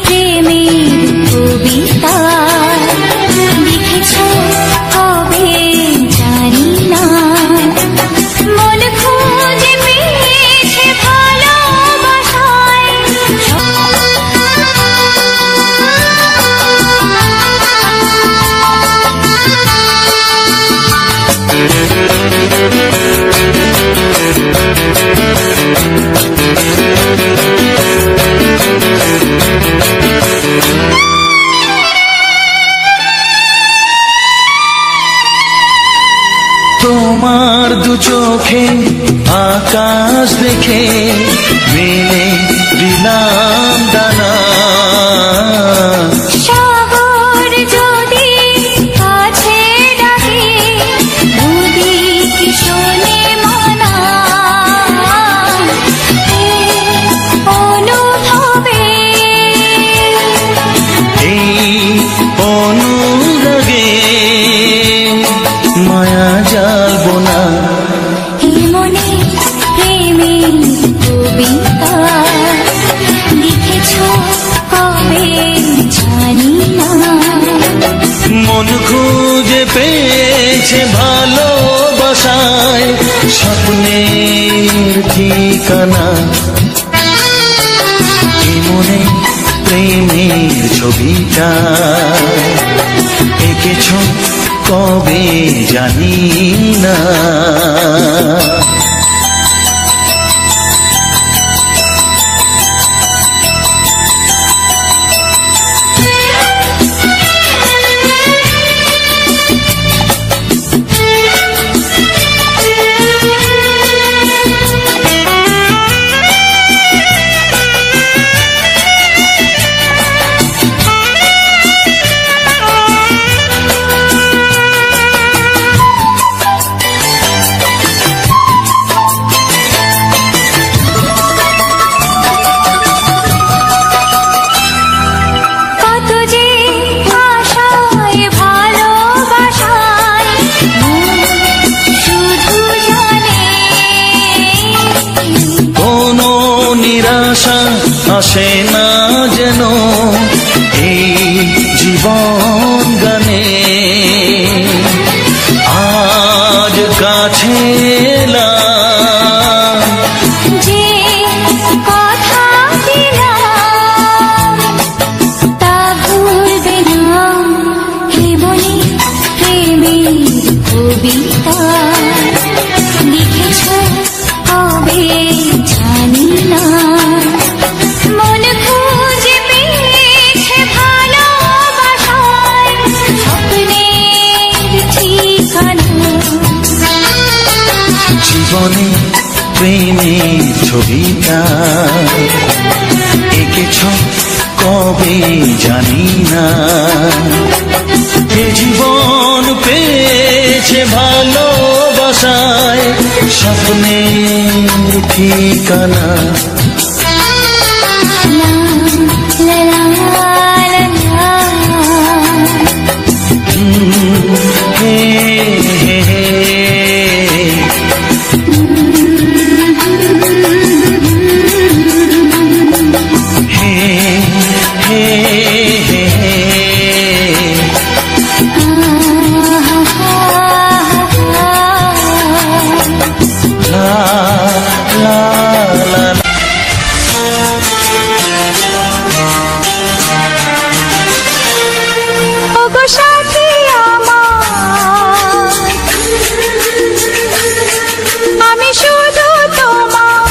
প্রেমের কবিতা লিখেছ কবে জানি না, মন খুঁজে পেয়েছে ভালোবাসায়। তোমার দু চোখে আকাশ দেখে মেলে দিলাম দানা। সাগর যদি কাছে ডাকে, নদী কি শোনে মানা। এই অনুভবে এই অনুরাগে মায়া জ্বালবো না। এ মনে প্রেমের কবিতা লিখেছ কবে জানি না। মন খুঁজে পেয়েছে ভালোবাসায় স্বপ্নের ঠিকানা। এ মনে প্রেমের ছবিটা এঁকেছ কবে জানি না। ভাসে না যেন এই জীবন গানে। আজ কাছে এলাম, যে কথা দিলাম তা ভুলবে না, হে বলে প্রেমের কবিতা লিখেছ কবে জানি না। মন খুঁজে পেয়েছে ভালোবাসায় স্বপ্নের ঠিকানা। জীবনে প্রেমের ছবিটা এঁকেছ কবে জানি না। এ জীবন পেয়েছে ভালোবাসায় স্বপ্নের ঠিকানা। লা লা লা লা। হে হে হে। ওগো সাথী আমার, আমি শুধু তোমার,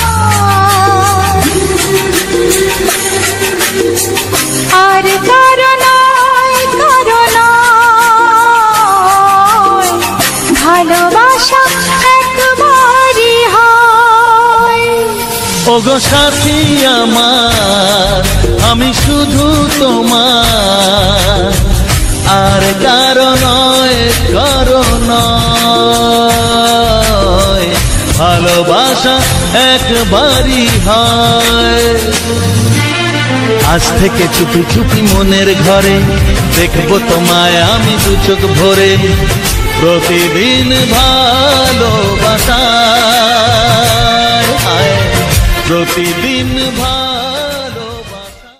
আর কারো নয়, কারো নয়, ভালোবাসা একবারই হয়। ওগো সাথী আমার, আমি শুধু তোমার, আর কারো নয়, কারো নয়, ভালোবাসা একবারই হয়। আজ থেকে চুপি চুপি মনের ঘরে দেখবো তোমায় আমি দু চোখ ভরে। প্রতিদিন ভালোবাসায়, প্রতিদিন ভালোবাসা।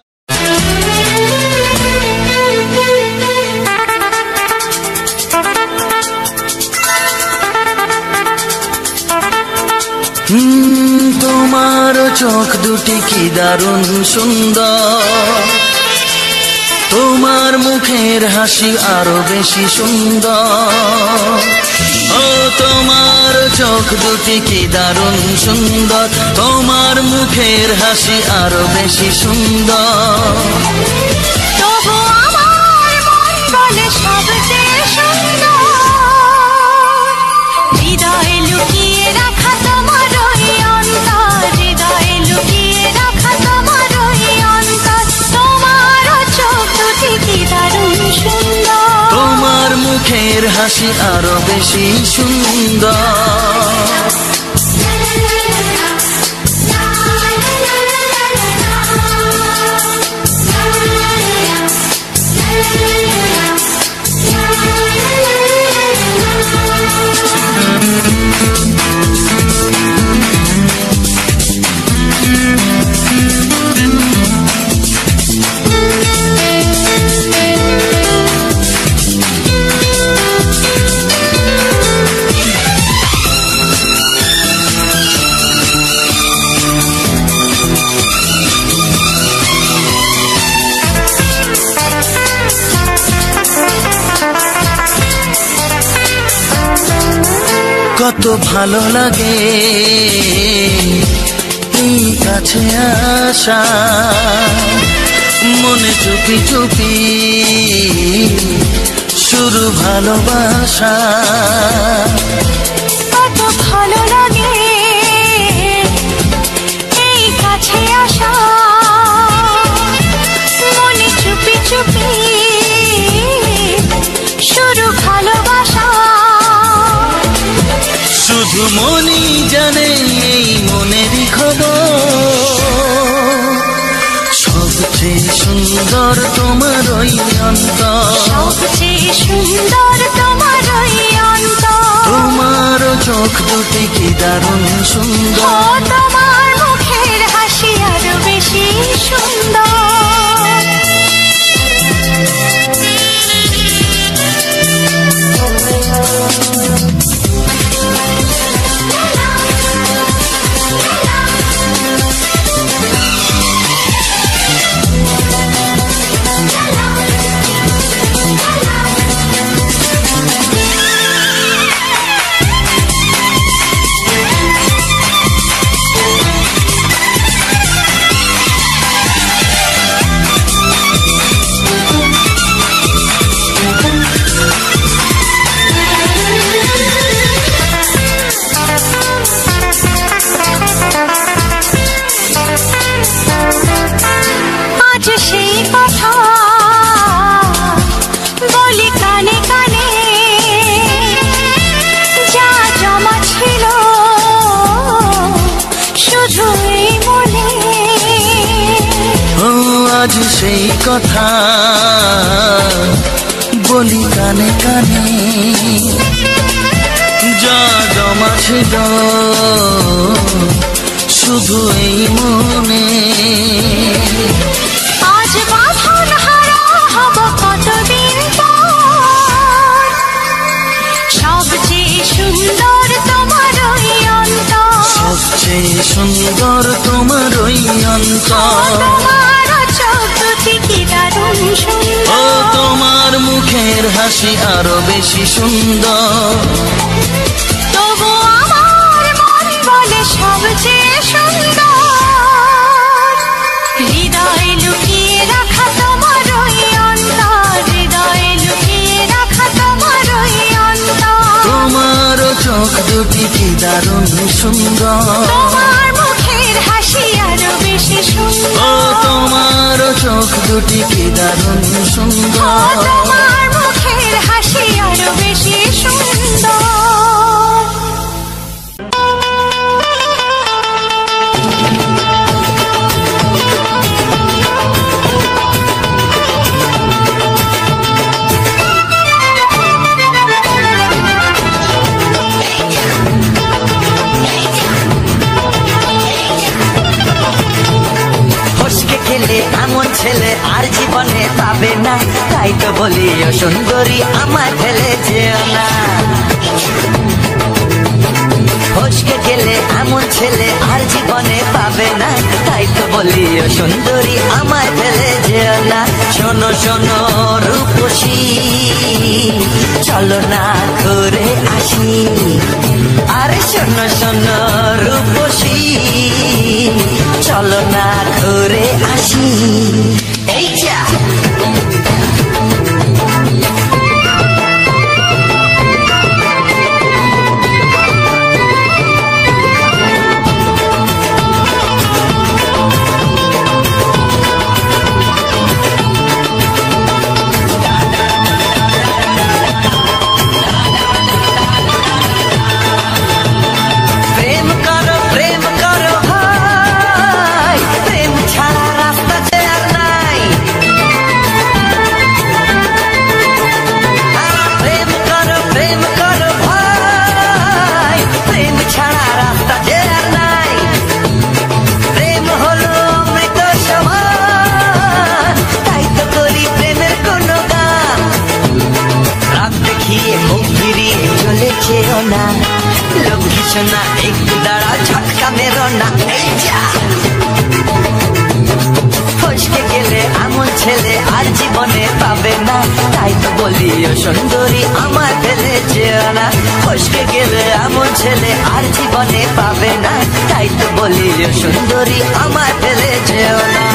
তোমার চোখ দুটি কি দারুণ সুন্দর, তোমার মুখের হাসি আরো বেশি সুন্দর। ও তোমার চোখ দুটি কি দারুণ সুন্দর, তোমার মুখের হাসি আরো বেশি সুন্দর। তবু আমার মন বলে সবচেয়ে সুন্দর, হৃদয়ে লুকিয়ে রাখা তোমার ওই অন্তর, হৃদয়ে লুকিয়ে রাখা তোমার ওই অন্তর। তোমার চোখ দুটি কি দারুণ সুন্দর, তোমার মুখের হাসি আরো বেশি সুন্দর। কত ভালো লাগে এই কাছে আসা, মনে চুপি চুপি শুরু ভালোবাসা। কত ভালো লাগে এই কাছে আসা, মনে চুপি চুপি শুরু ভালোবাসা। শুধু মনই জানে এই মনেরই খবর, সবচেয়ে সুন্দর তোমার ওই অন্তর, সবচেয়ে সুন্দর তোমার ওই অন্তর। তোমার চোখ দুটি কি দারুণ সুন্দর, তোমার মুখের হাসি আরো বেশি সুন্দর। কথা বলি কানে কানে, যা জমা ছিল শুধু এই মনে। আজ বাঁধন হারা হব কতদিন পর, সবচেয়ে সুন্দর তোমার ওই অন্তর, সবচেয়ে সুন্দর তোমার ওই অন্তর। তোমার চোখ দুটি কি দারুণ সুন্দর, ও তোমার মুখের হাসি আরো বেশি সুন্দর। তবু আমার মন বলে সবচেয়ে সুন্দর, হৃদয়ে লুকিয়ে রাখা তোমার ওই অন্তর, হৃদয়ে লুকিয়ে রাখা তোমার ওই অন্তর। তোমার চোখ দুটি কি দারুণ সুন্দর, তোমার মুখের হাসি আরো বেশি সুন্দর, ও তোমার চোখ দুটি কি দারুণ সুন্দর। তোমার মুখের হাসি আরো বেশি সুন্দর। এমন ছেলে আর জীবনে পাবে না, তাই তো বলি ও সুন্দরী আমায় ফেলে যেও না। ফসকে গেলে এমন ছেলে আর জীবনে পাবে না, তাই তো বলি ও সুন্দরী আমায় ফেলে যেও না। শোনো শোনো রূপসী, চলো না ঘুরে আসি। আরে শোনো শোনো রূপসী, চলো না ঘুরে আসি। এই যা না, একটু দাঁড়া ঝটকা মেরো না। এই যা ফসকে গেলে এমন ছেলে আর জীবনে পাবে না, তাই তো বলি ও সুন্দরী আমার ফেলে যেও না। ফসকে গেলে এমন ছেলে আর জীবনে পাবে না, তাই তো বলি ও সুন্দরী আমার ফেলে যেও না।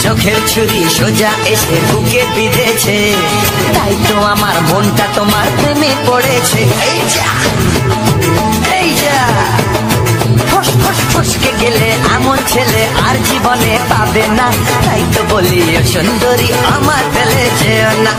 চোখের ছুরি সোজা এসে বুকে বিঁধেছে, তাই তো আমার মনটা তোমার প্রেমে পড়েছে। এই যা এই যা ফস ফস ফসকে গেলে এমন ছেলে আর জীবনে পাবে না, তাই তো বলি ও সুন্দরী আমার ফেলে যেও না।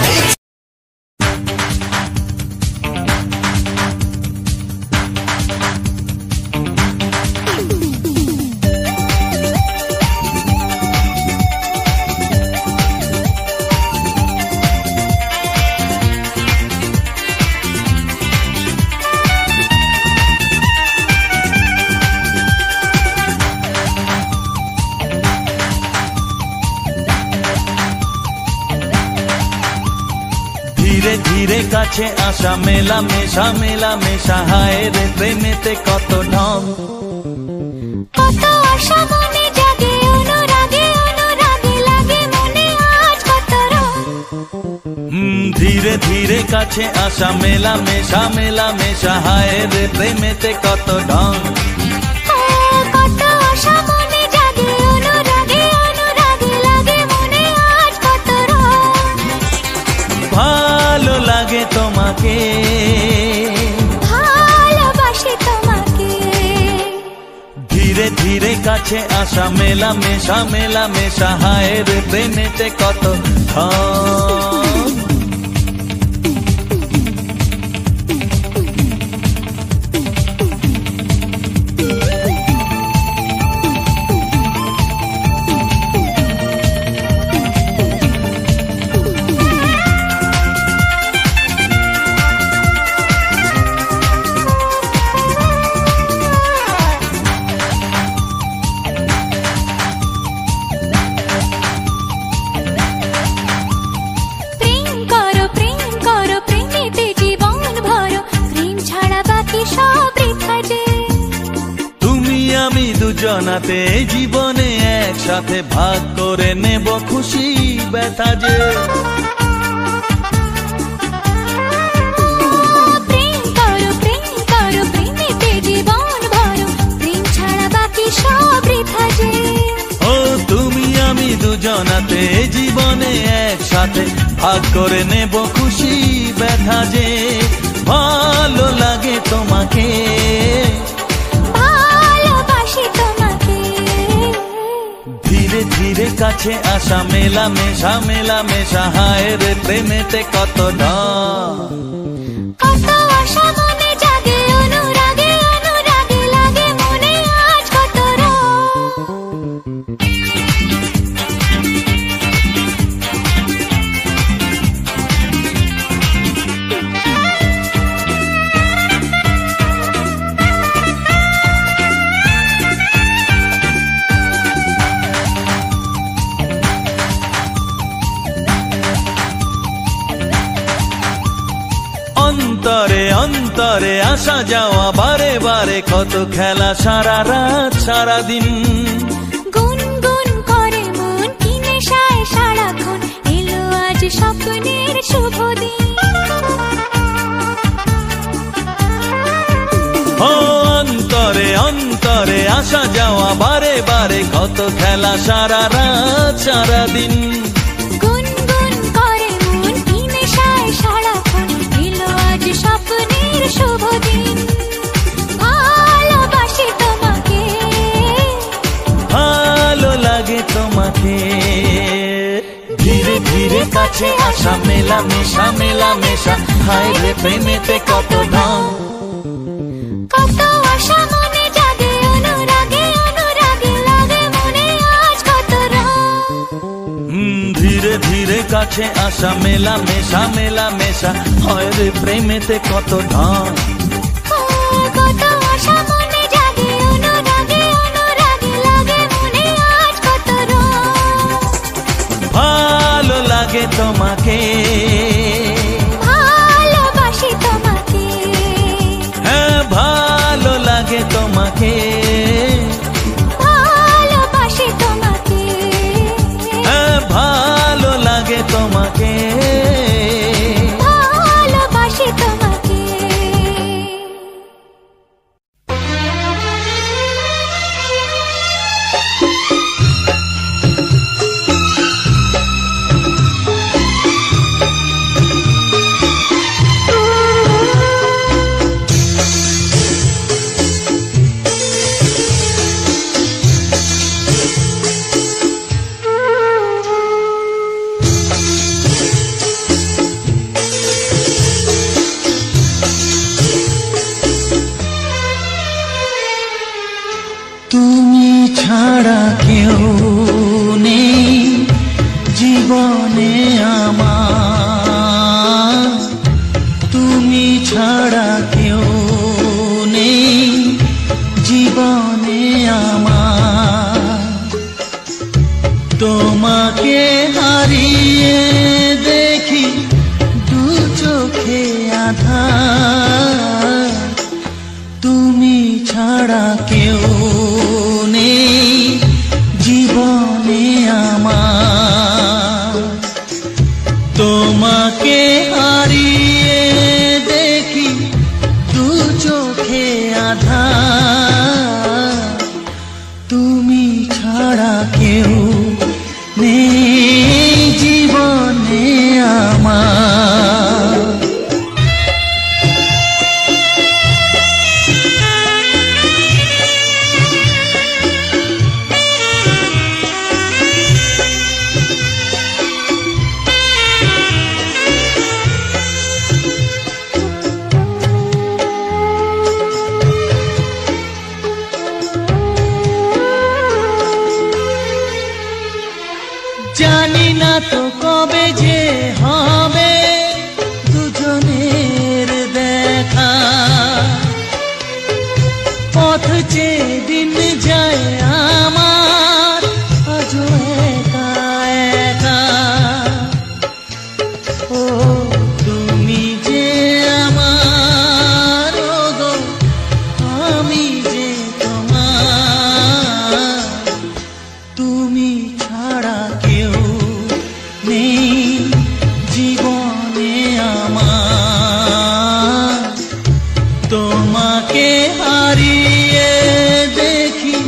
ধীরে ধীরে কাছে আসা, মেলা মেশা, হায় রে প্রেমেতে কত ঢং। কত আশা মনে জাগে, অনুরাগে অনুরাগে লাগে মনে আজ কত রং। ধীরে ধীরে কাছে আসা মেলা মেশা হায় রে প্রেমেতে কত ঢং কত আশা মনে জাগে অনুরাগে লাগে মনে আজ কত রং ভালো লাগে তোমাকে ভালোবাসি তোমাকে ধীরে ধীরে কাছে আসা মেলা মেশা হায় রে প্রেমেতে কত ঢং দুজনাতে জীবনে একসাথে ভাগ করে নেব খুশি ব্যথা যে প্রেম করো প্রেমেতে জীবন ভরো প্রেম ছাড়া বাকি সব বৃথা যে ও তুমি আমি দুজনাতে জীবনে একসাথে ভাগ করে নেব খুশি ব্যথা যে ভালো লাগে তোমাকে ধীরে ধীরে কাছে আসা মেলা মেশা হায় রে প্রেমেতে কত ঢং কত আশা মনে জাগে অনুরাগে লাগে মনে আজ কত অন্তরে অন্তরে আসা যাওয়া বারে বারে কত খেলা সারা রাত সারা দিন গুনগুন করে মন কি নেশায় সারাক্ষণ এলো আজ স্বপ্নের শুভ দিন ও অন্তরে অন্তরে আসা যাওয়া বারে বারে কত খেলা সারা রাত সারা দিন গুনগুন করে মন কি নেশায় সারাক্ষণ এলো আজ স্বপ্নের শুভ দিন ভালোবাসি তোমাকে ভালো লাগে তোমাকে ধীরে ধীরে কাছে আসা মেলা মেশা হায় রে প্রেমেতে কত ঢং কত আশা মনে জাগে অনুরাগে লাগে মনে আজ কত রং ধীরে ধীরে কাছে আসা মেলা মেশা হয় রে প্রেমেতে কত ঢং কত আশা মনে জাগে অনুরাগে লাগে মনে আজ কত রং ভালো লাগে তোমাকে ভালোবাসি তোমাকে হ্যাঁ ভালো লাগে তোমাকে ভালোবাসি তোমাকে হ্যাঁ ভালো লাগে তোমাকে ভালোবাসি তোমাকে তুমি ছাড়া কেউ নেই জীবনে আমার, তুমি ছাড়া কেউ নেই জীবনে আমার। তোমাকে হারিয়ে দেখি দু চোখে আধার, তুমি ছাড়া কেউ নেই জীবনে আমার। তোমাকে হারিয়ে জানি না তো কবে যে হবে দুজনের দেখা, পথ চেয়ে দিন যায় আমার আজও একা একা। ও তুমি যে আমার, ও গো আমি যে তোমার, তুমি ছাড়া কেউ নেই জীবনে আমার। তোমাকে হারিয়ে দেখি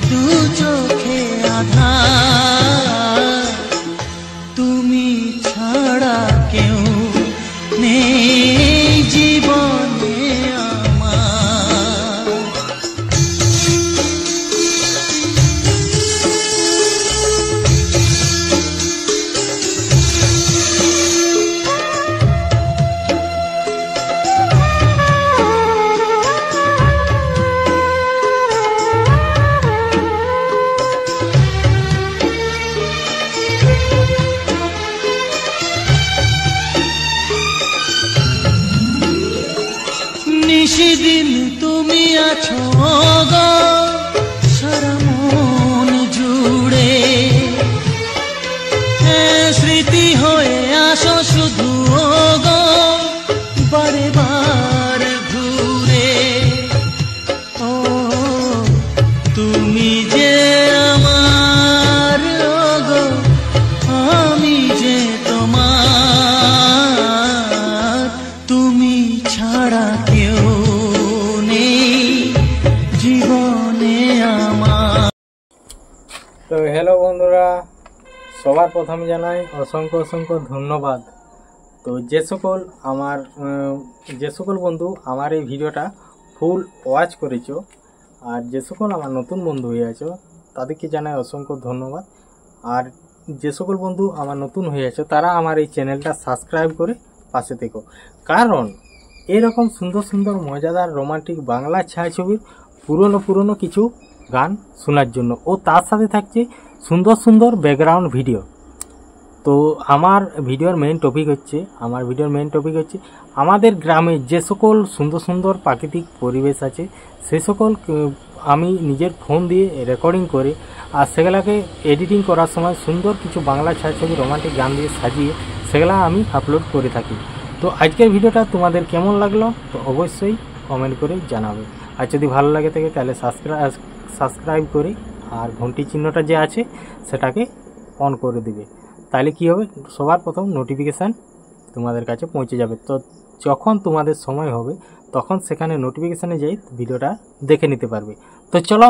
দু চোখে আধার, তুমি ছাড়া কেউ নেই জীবনে আমার। নিশিদিন তুমি আছো গো সারা মন জুড়ে, স্মৃতি হয়ে আসো শুধু গো বারে বার ঘুরে। ও তুমি যে আমার, ও গো আমি যে তোমার, তুমি ছাড়া কেউ নেই জীবনে আমার। তো হ্যালো বন্ধুরা, সবার প্রথমে জানাই অসংখ্য অসংখ্য ধন্যবাদ। তো যে সকল বন্ধু আমার এই ভিডিওটা ফুল ওয়াচ করেছো আর যে সকল আমার নতুন বন্ধু হয়ে আছো তাদেরকে জানাই অসংখ্য ধন্যবাদ। আর যে সকল বন্ধু আমার নতুন হয়ে আছো তারা আমার এই চ্যানেলটা সাবস্ক্রাইব করে পাশে থেকো, কারণ এরকম সুন্দর সুন্দর মজাদার রোমান্টিক বাংলা ছায়াছবির পুরনো কিছু গান শোনার জন্য, ও তার সাথে থাকছে সুন্দর সুন্দর ব্যাকগ্রাউন্ড ভিডিও। তো আমার ভিডিওর মেইন টপিক হচ্ছে আমাদের গ্রামে যে সকল সুন্দর সুন্দর প্রাকৃতিক পরিবেশ আছে সে সকল আমি নিজের ফোন দিয়ে রেকর্ডিং করে আর সেগুলাকে এডিটিং করার সময় সুন্দর কিছু বাংলা ছায়াছবি রোমান্টিক গান দিয়ে সাজিয়ে সেগুলা আমি আপলোড করে থাকি। তো আজকের ভিডিওটা তোমাদের কেমন লাগলো তো অবশ্যই কমেন্ট করে জানাবে। আর যদি ভালো লাগে থাকে তাহলে সাবস্ক্রাইব করে আর ঘন্টি চিহ্নটা যে আছে সেটাকে অন করে দিবে, তাহলে কি হবে সবার প্রথম নোটিফিকেশান তোমাদের কাছে পৌঁছে যাবে। তো যখন তোমাদের সময় হবে তখন সেখানে নোটিফিকেশানে যেয়ে ভিডিওটা দেখে নিতে পারবে। তো চলো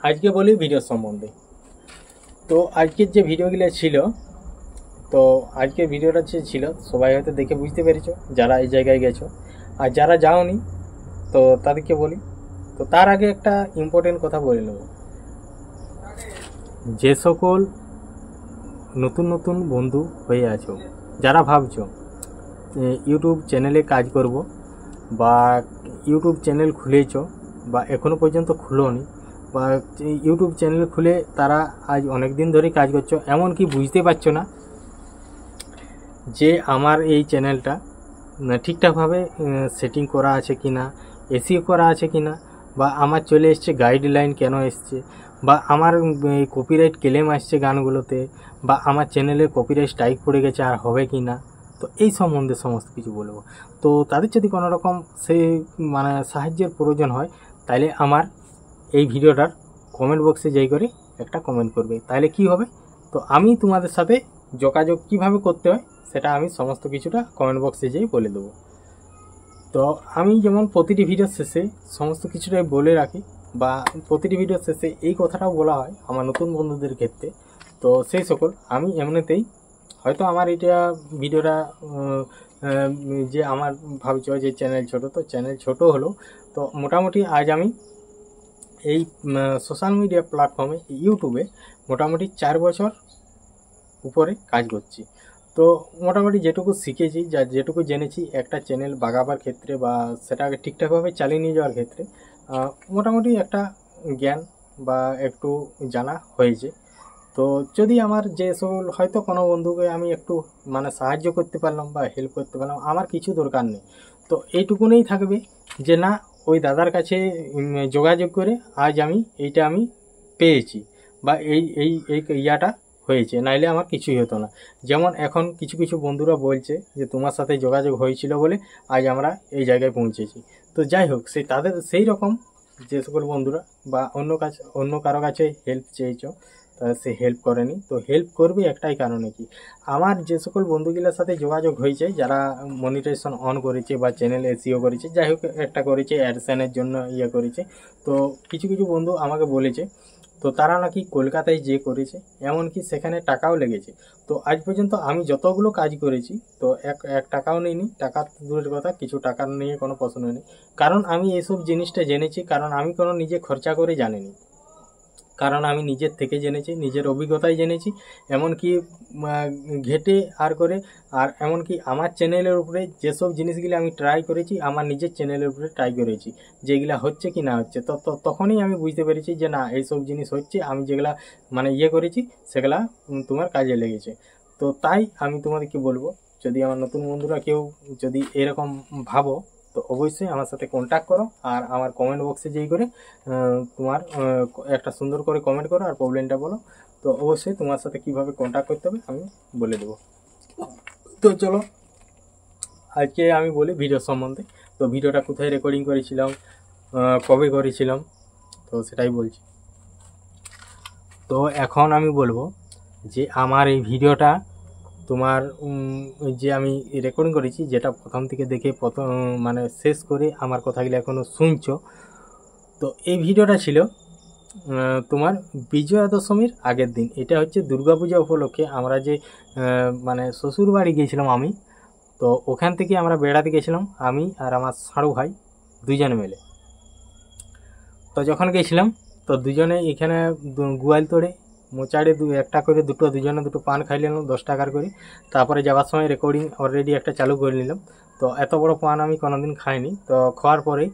আজকে বলি ভিডিও সম্বন্ধে। তো আজকের যে ভিডিওগুলো ছিল, তো আজকের ভিডিওটা যে ছিল সবাই হয়তো দেখে বুঝতে পেরেছো যারা এই জায়গায় গেছো, আর যারা যাওনি তো তাদেরকে বলি। তো তার আগে একটা ইম্পর্টেন্ট কথা বলে নেব, যে সকল নতুন নতুন বন্ধু হয়ে আছো যারা ভাবছো ইউটিউব চ্যানেলে কাজ করব বা ইউটিউব চ্যানেল খুলেছো বা এখনও পর্যন্ত খুলোনি বা ইউটিউব চ্যানেল খুলে তারা আজ অনেক দিন ধরে কাজ করছো, এমনকি বুঝতে পারছো না যে আমার এই চ্যানেলটা ঠিকঠাকভাবে সেটিং করা আছে কি না, এসিও করা আছে কি না, বা আমার চলে এসছে গাইডলাইন কেন এসছে, বা আমার কপিরাইট ক্লেম আসছে গানগুলোতে, বা আমার চ্যানেলে কপিরাইট স্ট্রাইক পড়ে গেছে আর হবে কি না। তো এই সম্বন্ধে সমস্ত কিছু বলবো। তো তাদের যদি কোনো রকম সাহায্যের প্রয়োজন হয় তাহলে আমার এই ভিডিওটার কমেন্ট বক্সে যাই করে একটা কমেন্ট করবে, তাহলে কি হবে তো আমি তোমাদের সাথে যোগাযোগ কিভাবে করতে হয় সেটা আমি সমস্ত কিছুটা কমেন্ট বক্সে যেই বলে দেবো। তো আমি যেমন প্রতিটি ভিডিওর শেষে সমস্ত কিছুটাই বলে রাখি, বা প্রতিটি ভিডিওর শেষে এই কথাটাও বলা হয় আমার নতুন বন্ধুদের ক্ষেত্রে। তো সেই সকল আমি এমনিতেই হয়তো আমার এটা ভিডিওটা যে আমার ভাবছো যে চ্যানেল ছোট, তো চ্যানেল ছোট হলো তো মোটামুটি আজ আমি এই সোশ্যাল মিডিয়া প্ল্যাটফর্মে ইউটিউবে মোটামুটি 4 বছর উপরে কাজ করছি। তো মোটামুটি যেটুকু শিখেছি যেটুকু জেনেছি একটা চ্যানেল বাগাবার ক্ষেত্রে বা সেটাকে ঠিকঠাকভাবে চালিয়ে নিয়ে যাওয়ার ক্ষেত্রে মোটামুটি একটা জ্ঞান বা একটু জানা হয়েছে। তো যদি আমার যে সকল হয়তো কোনো বন্ধুকে আমি একটু মানে সাহায্য করতে পারলাম বা হেল্প করতে পারলাম, আমার কিছু দরকার নেই। তো এইটুকুনেই থাকবে যে না ওই দাদার কাছে যোগাযোগ করে আজ আমি এইটা আমি পেয়েছি বা এই এই এই ইয়াটা হয়েছে, নাইলে আমার কিছুই হতো না। যেমন এখন কিছু কিছু বন্ধুরা বলছে যে তোমার সাথে যোগাযোগ হয়েছিল বলে আজ আমরা এই জায়গায় পৌঁছেছি। তো যাই হোক, তাদের সেই রকম যে সকল বন্ধুরা বা অন্য কারো কাছে হেল্প চেয়েছ, সে হেল্প করেনি। তো হেল্প করবে একটাই কারণে কি, আমার যে সকল বন্ধুগুলোর সাথে যোগাযোগ হয়েছে যারা মনিটাইজেশন অন করেছে বা চ্যানেল এসইও করেছে, যাই হোক একটা করেছে অ্যাডসেনের জন্য করেছে। তো কিছু কিছু বন্ধু আমাকে বলেছে তো তারা নাকি কলকাতায় যে করেছে, এমনকি সেখানে টাকাও লেগেছে। তো আজ পর্যন্ত আমি যতগুলো কাজ করেছি তো এক টাকাও নিইনি, টাকা দূরের কথা, কিছু টাকা নিয়ে কোনো প্রশ্ন নেই। কারণ আমি এইসব জিনিসটা জেনেছি, কারণ আমি কোনো নিজে খরচা করে জানিনি, কারণ আমি নিজের থেকে জেনেছি, নিজের অভিজ্ঞতায় জেনেছি, এমনকি ঘেটে আর করে। আর এমনকি আমার চ্যানেলের উপরে যেসব জিনিসগুলি আমি ট্রাই করেছি, আমার নিজের চ্যানেলের উপরে ট্রাই করেছি যেগুলা হচ্ছে কি না হচ্ছে। তো তখনই আমি বুঝতে পেরেছি যে না এইসব জিনিস হচ্ছে, আমি যেগুলা মানে করেছি সেগুলা তোমার কাজে লেগেছে। তো তাই আমি তোমাদেরকে বলবো, যদি আমার নতুন বন্ধুরা কেউ যদি এরকম ভাবো তো অবশ্যই আমার সাথে কন্ট্যাক্ট করো, আর আমার কমেন্ট বক্সে যেই করে তোমার একটা সুন্দর করে কমেন্ট করো আর প্রবলেমটা বলো। তো অবশ্যই তোমার সাথে কিভাবে কন্ট্যাক্ট করতে হবে আমি বলে দেবো। তো চলো আজকে আমি বলি ভিডিও সম্বন্ধে। তো ভিডিওটা কোথায় রেকর্ডিং করেছিলাম, কবে করেছিলাম, তো সেটাই বলছি। তো এখন আমি বলবো যে আমার এই ভিডিওটা তোমার যে আমি রেকর্ডিং করেছি, যেটা প্রথম থেকে দেখে মানে শেষ করে আমার কথাগুলো এখনও শুনছো, তো এই ভিডিওটা ছিল তোমার বিজয়া দশমীর আগের দিন। এটা হচ্ছে দুর্গাপূজা উপলক্ষে আমরা যে মানে শ্বশুর বাড়ি গিয়েছিলাম আমি, তো ওখান থেকে আমরা বেড়াতে গেছিলাম আমি আর আমার সাড়ু ভাই দুজনে মিলে। তো যখন গেছিলাম তো দুজনে এখানে গোয়াল তোড়ে মোচাড়ে একটা করে দুজনে দুটো পান খাই নিলাম 10 টাকার করে। তারপরে যাওয়ার সময় রেকর্ডিং অলরেডি একটা চালু করে নিলাম। তো এত বড় পান আমি কোনোদিন খাইনি। তো খাওয়ার পরে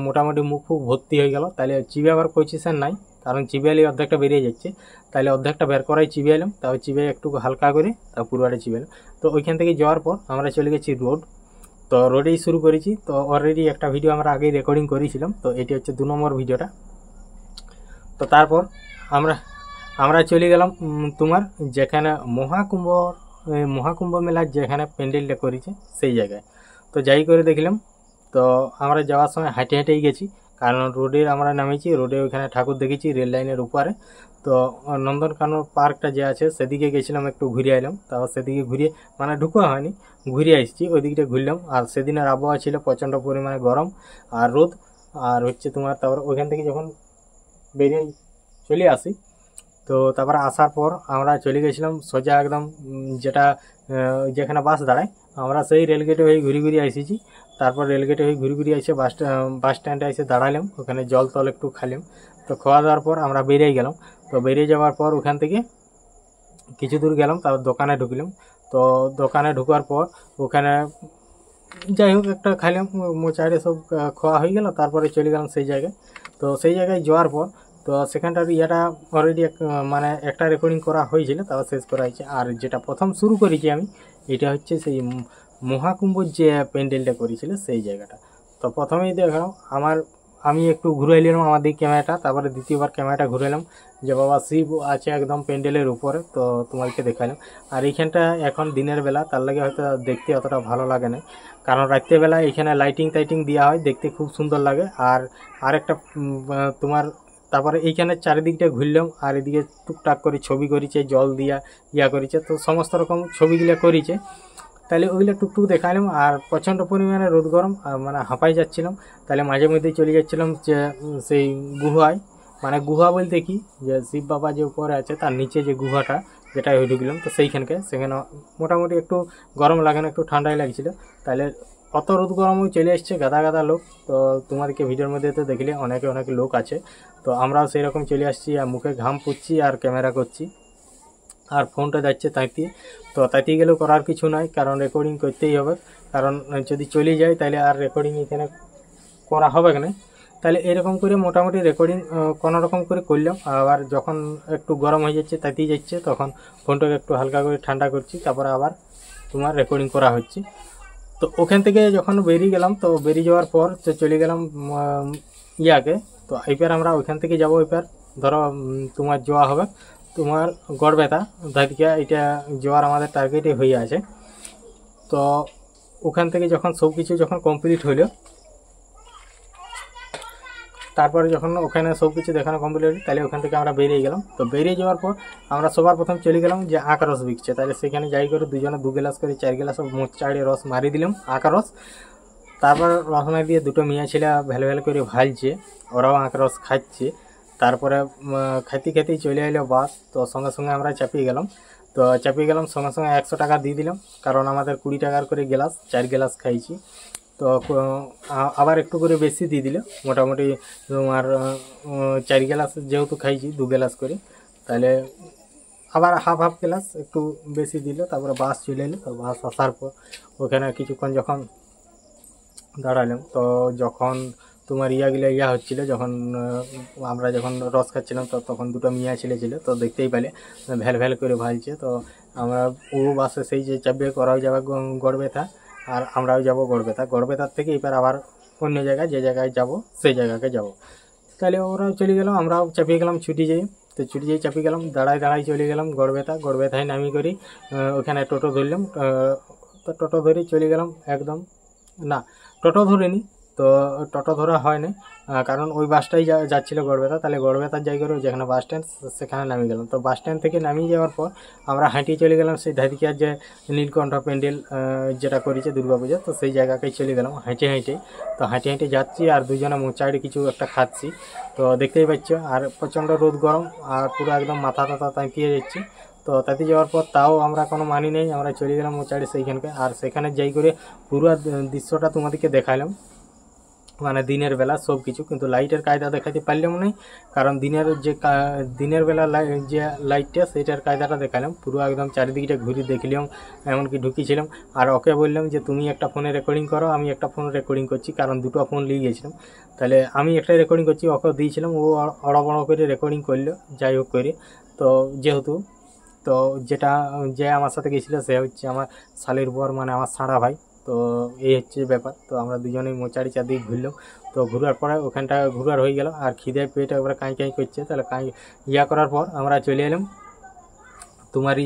মোটামুটি মুখ ফুক ভর্তি হয়ে গেল। তাহলে চিবিয়াবার পজিশন নাই, কারণ চিবিয়ালে অর্ধেকটা বেরিয়ে যাচ্ছে, তাহলে অর্ধেকটা বের করাই চিবিয়ালাম। তারপর চিবিয়ে একটু হালকা করে তারপর পুরোটা চিবিয়ালাম। তো ওইখান থেকে যাওয়ার পর আমরা চলে গেছি রোড। তো রোডেই শুরু করেছি। তো অলরেডি একটা ভিডিও আমরা আগেই রেকর্ডিং করেছিলাম, তো এটি হচ্ছে 2 নম্বর ভিডিওটা। তো তারপর আমরা চলে গেলাম তোমার যেখানে মহাকুম্ভ মেলার যেখানে প্যান্ডেলটা করেছে সেই জায়গায়। তো যাই করে দেখলাম, তো আমরা যাওয়ার সময় হাঁটে হেঁটেই গেছি, কারণ রোডে আমরা নামেছি, রোডে ওইখানে ঠাকুর দেখেছি রেল লাইনের উপরে। তো নন্দনকানন পার্কটা যে আছে সেদিকে গেছিলাম, একটু ঘুরে এলাম। তারপর সেদিকে ঘুরিয়ে মানে ঢুকা হয়নি, ঘুরে আসছি, ওই দিকটা ঘুরলাম। আর সেদিনের আবহাওয়া ছিল প্রচণ্ড পরিমাণে গরম আর রোদ। আর হচ্ছে তোমার তারপর ওইখান থেকে যখন বেরিয়ে চলে আসি, তো তারপরে আসার পর আমরা চলে গেছিলাম সোজা একদম যেখানে বাস দাঁড়ায়, আমরা সেই রেলগেটে হয়ে ঘুরে এসেছি। তারপর রেলগেটে হয়ে ঘুরে এসে বাস স্ট্যান্ডে এসে দাঁড়ালাম, ওখানে জল টল একটু খাইলাম। তো খাওয়া দাওয়ার পর আমরা বেরিয়ে গেলাম। তো বেরিয়ে যাওয়ার পর ওখান থেকে কিছু দূর গেলাম, তারপর দোকানে ঢুকলাম। তো দোকানে ঢুকার পর ওখানে যাই হোক একটা খাইলাম, মোচাড়ে সব খাওয়া হয়ে গেল। তারপরে চলে গেলাম সেই জায়গায়। তো সেই জায়গায় যাওয়ার পর তো সেখানটার ইয়েটা অলরেডি মানে একটা রেকর্ডিং করা হয়েছিল, তাও শেষ করা হয়েছে। আর যেটা প্রথম শুরু করেছি আমি, এটা হচ্ছে সেই মহাকুম্ভর যে প্যান্ডেলটা করেছিল সেই জায়গাটা। তো প্রথমেই দেখলাম আমি একটু ঘুরে এলাম আমার দিক ক্যামেরাটা, তারপরে দ্বিতীয়বার ক্যামেরাটা ঘুরে এলাম যে বাবা শিব আছে একদম প্যান্ডেলের উপরে। তো তোমাকে দেখালাম। আর এইখানটা এখন দিনের বেলা, তার লাগে হয়তো দেখতে অতটা ভালো লাগে না, কারণ রাত্রেবেলা এখানে লাইটিং দেওয়া হয়, দেখতে খুব সুন্দর লাগে। আর একটা তোমার তারপরে এইখানে চারিদিকটা ঘুরলাম, আর এদিকে টুকটাক করে ছবি করেছে, জল দিয়া করেছে। তো সমস্ত রকম ছবিগুলো করেছে, তাহলে ওইগুলো টুকটুক দেখালাম। আর প্রচণ্ড পরিমাণে রোদ গরম, মানে হাঁপাই যাচ্ছিলাম। তাহলে মাঝে মধ্যে চলে যাচ্ছিলাম যে সেই গুহায়, মানে গুহা বলতে কি যে শিব বাবা যে উপরে আছে তার নিচে যে গুহাটা, যেটা ঢুকলাম। তো সেখানে মোটামুটি একটু গরম লাগে না, একটু ঠান্ডাই লাগছিল। তাহলে অত রোদ গরমও চলে এসছে, গাদা লোক। তো তোমাদেরকে ভিডিওর মধ্যে তো দেখলে অনেক লোক আছে। তো আমরাও সেই রকম চলে আসছি, আর মুখে ঘাম পুচ্ছি আর ক্যামেরা করছি, আর ফোনটা যাচ্ছে তাইতে। তো তাইতে গেলেও করার কিছু নাই, কারণ রেকর্ডিং করতেই হবে। কারণ যদি চলে যায় তাহলে আর রেকর্ডিং এখানে করা হবে না। তাহলে এরকম করে মোটামুটি রেকর্ডিং কোনো রকম করে করলাম। আবার যখন একটু গরম হয়ে যাচ্ছে, তাতেই যাচ্ছে, তখন ফোনটাকে একটু হালকা করে ঠান্ডা করছি, তারপরে আবার তোমার রেকর্ডিং করা হচ্ছে। তো ওখান থেকে যখন বেরিয়ে গেলাম, তো বেরিয়ে যাওয়ার পর তো চলে গেলাম ইয়াকে। তো এবার আমরা ওইখান থেকে যাবো। এবার ধরো তোমার যাওয়া হবে তোমার গড়বেতা ধারিকা, এটা যাওয়ার আমাদের টার্গেটে হয়ে আছে। তো ওখান থেকে যখন সব কিছু যখন কমপ্লিট হইলো, তারপরে যখন ওখানে সব কিছু দেখানো কমপ্লিট হলো, তাহলে ওখান থেকে আমরা বেরিয়ে গেলাম। তো বেরিয়ে যাওয়ার পর আমরা সবার প্রথম চলে গেলাম যে আঁকা রস বিকছে, তাহলে সেখানে যাই করে দুজনে 2 গ্লাস করে 4 গ্লাস মোচাড়ে রস মারি দিলাম, আঁকা রস। তারপর রসনা দিয়ে দুটো মিয়া ছেলে ভ্যালে ভ্যালে করে ভালছে, ওরাও আঁকা রস খাচ্ছে। তারপরে খাইতে খাইতেই চলে এলো বাস। তো সঙ্গে সঙ্গে আমরা চাপিয়ে গেলাম। তো চাপিয়ে গেলাম, সঙ্গে সঙ্গে 100 টাকা দিয়ে দিলাম, কারণ আমাদের 20 টাকার করে গ্লাস, 4 গ্লাস খাইছি। তো আবার একটু করে বেশি দিয়ে দিল, মোটামুটি তোমার 4 গ্লাস যেহেতু খাইছি 2 গ্লাস করে, তাহলে আবার হাফ গ্লাস একটু বেশি দিল। তারপরে বাস চলে এলো। তো বাস আসার পর ওখানে কিছুক্ষণ যখন দাঁড়ালাম, তো যখন তোমার ইয়া হচ্ছিল, যখন আমরা যখন রস খাচ্ছিলাম, তো তখন দুটো মিয়া ছেলে ছিল, তো দেখতেই পেলে ভ্যাল ভ্যাল করে ভালছে। তো আমরা ও বাসে সেই যে চাপবে করাও যাবে গড়বেতা, আর আমরাও যাব গড়বেতার থেকে এবার আবার অন্য জায়গায়, যে জায়গায় যাব সেই জায়গাকে যাব। তাহলে ওরাও চলে গেলাম, আমরাও চাপিয়ে গেলাম ছুটি যেয়ে। তো ছুটি যেয়ে চাপিয়ে গেলাম, দাঁড়াই চলে গেলাম গড়বেতায় নামি করি ওখানে টোটো ধরলাম। তো টোটো ধরে চলে গেলাম একদম, না টোটো ধরিনি, তো টোটো ধরা হয়নি, কারণ ওই বাসটাই যাচ্ছিল গড়বেতা। তাহলে গড়বেতার জায়গায় যেখানে বাস স্ট্যান্ড, সেখানে নামিয়ে গেলাম। তো বাস স্ট্যান্ড থেকে নামিয়ে যাওয়ার পর আমরা হাঁটিয়ে চলে গেলাম সেই ধারিকার যে নীলকণ্ঠ প্যান্ডেল যেটা করেছে দুর্গাপূজা, তো সেই জায়গাকেই চলে গেলাম হেঁটে। তো হাঁটে যাচ্ছি, আর দুজনে মোচাড়ি কিছু একটা খাচ্ছি। তো দেখতেই পাচ্ছ, আর প্রচণ্ড রোদ গরম, আর পুরো একদম মাথা তাঁতিয়ে যাচ্ছি। তো তাতে যাওয়ার পর তাও আমরা কোনো মানি নেই, আমরা চলে গেলাম মোচাড়ি সেইখানকে। আর সেখানে যাই করে পুরো দৃশ্যটা তোমাদেরকে দেখালাম, মানে দিনের বেলা সব কিছু, কিন্তু লাইটের কায়দা দেখাতে পারলাম না, কারণ দিনের বেলা যে লাইটটা সেটার কায়দাটা দেখালাম। পুরো একদম চারিদিকটা ঘুরে দেখলাম, এমনকি ঢুকিয়েছিলাম। আর ওকে বললাম যে তুমি একটা ফোনে রেকর্ডিং করো, আমি একটা ফোন রেকর্ডিং করছি, কারণ দুটো ফোন নিয়ে গেছিলাম। তাহলে আমি একটা রেকর্ডিং করছি, ওকেও দিয়েছিলাম, ও বড় করে রেকর্ডিং করলো যাই হোক করে। তো যেহেতু তো যে আমার সাথে গেছিলো সে হচ্ছে আমার শালির বর, মানে আমার সাড়া ভাই। তো এই হচ্ছে ব্যাপার। তো আমরা দুজনেই মোচাড়ি চারদিকে ঘুরলাম। তো ঘুরার পরে ওখানটা ঘুরার হয়ে গেল, আর খিদে পেট একবারে কাঁই করছে। তাহলে করার পর আমরা চলে এলাম তোমার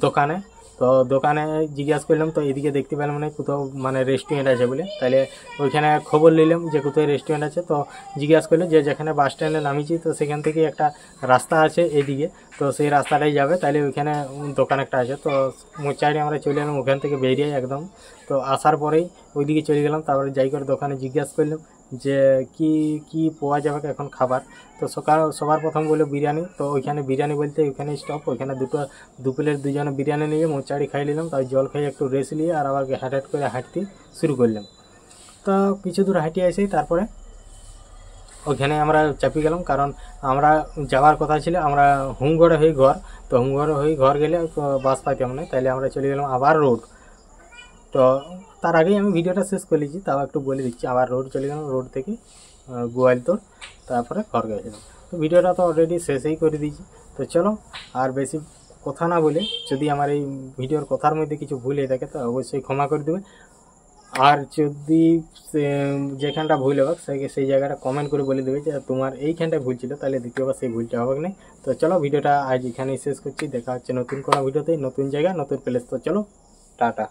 দোকানে। তো দোকানে জিজ্ঞাসা করলাম, তো এদিকে দেখতে পেলাম না কোথাও মানে রেস্টুরেন্ট আছে বলে। তাহলে ওইখানে খবর নিলাম যে কোথায় রেস্টুরেন্ট আছে। তো জিজ্ঞাসা করলো যে যেখানে বাস স্ট্যান্ডে নামিয়েছি, তো সেখান থেকে একটা রাস্তা আছে এদিকে, তো সেই রাস্তাটাই যাবে। তাহলে ওইখানে দোকান একটা আছে। তো মোচাড়ি আমরা চলে এলাম ওখান থেকে বেরিয়ে একদম। তো আসার পরেই ওইদিকে চলে গেলাম। তারপরে যাই করে দোকানে জিজ্ঞাসা করলাম যে কি পাওয়া যাবে এখন খাবার। তো সবার প্রথম বলে বিরিয়ানি। তো ওইখানে বিরিয়ানি বলতে ওইখানে স্টপ, ওইখানে দু প্লেট দুজনে বিরিয়ানি নিয়ে মোচাড়ি খাই নিলাম। তাই জল খেয়ে একটু রেস্ট নিয়ে আর আবার হাঁটাহাট করে হাঁটতে শুরু করলাম। তো কিছু দূর হাঁটিয়ে এসেই তারপরে ওইখানে আমরা চাপিয়ে গেলাম, কারণ আমরা যাওয়ার কথা ছিল আমরা হোমগড়ে হয়ে ঘর। তো হোমগড়ে হয়ে ঘর গেলে বাস পাইতাম না, তাইলে আমরা চলে গেলাম আবার রোড। তো তার আগেই আমি ভিডিওটা শেষ করে নিয়েছি, তাও একটু বলে দিচ্ছি। আবার রোড চলে গেলাম, রোড থেকে গোয়ালতোড়, তারপরে ঘর গেছিলাম। তো ভিডিওটা তো অলরেডি শেষই করে দিয়েছি। তো চলো আর বেশি কথা না বলে, যদি আমার এই ভিডিওর কথার মধ্যে কিছু ভুল হয়ে থাকে তো অবশ্যই ক্ষমা করে দেবে। আর যদি যেখানটা ভুল হবে সেই জায়গাটা কমেন্ট করে বলে দেবে যে তোমার এইখানটায় ভুল ছিল, তাহলে দ্বিতীয়বার সেই ভুলটা হবে না। তো চলো ভিডিওটা আজ এখানেই শেষ করছি। দেখা হচ্ছে নতুন কোনো ভিডিওতে, নতুন জায়গা, নতুন প্লেস। তো চলো টাটা।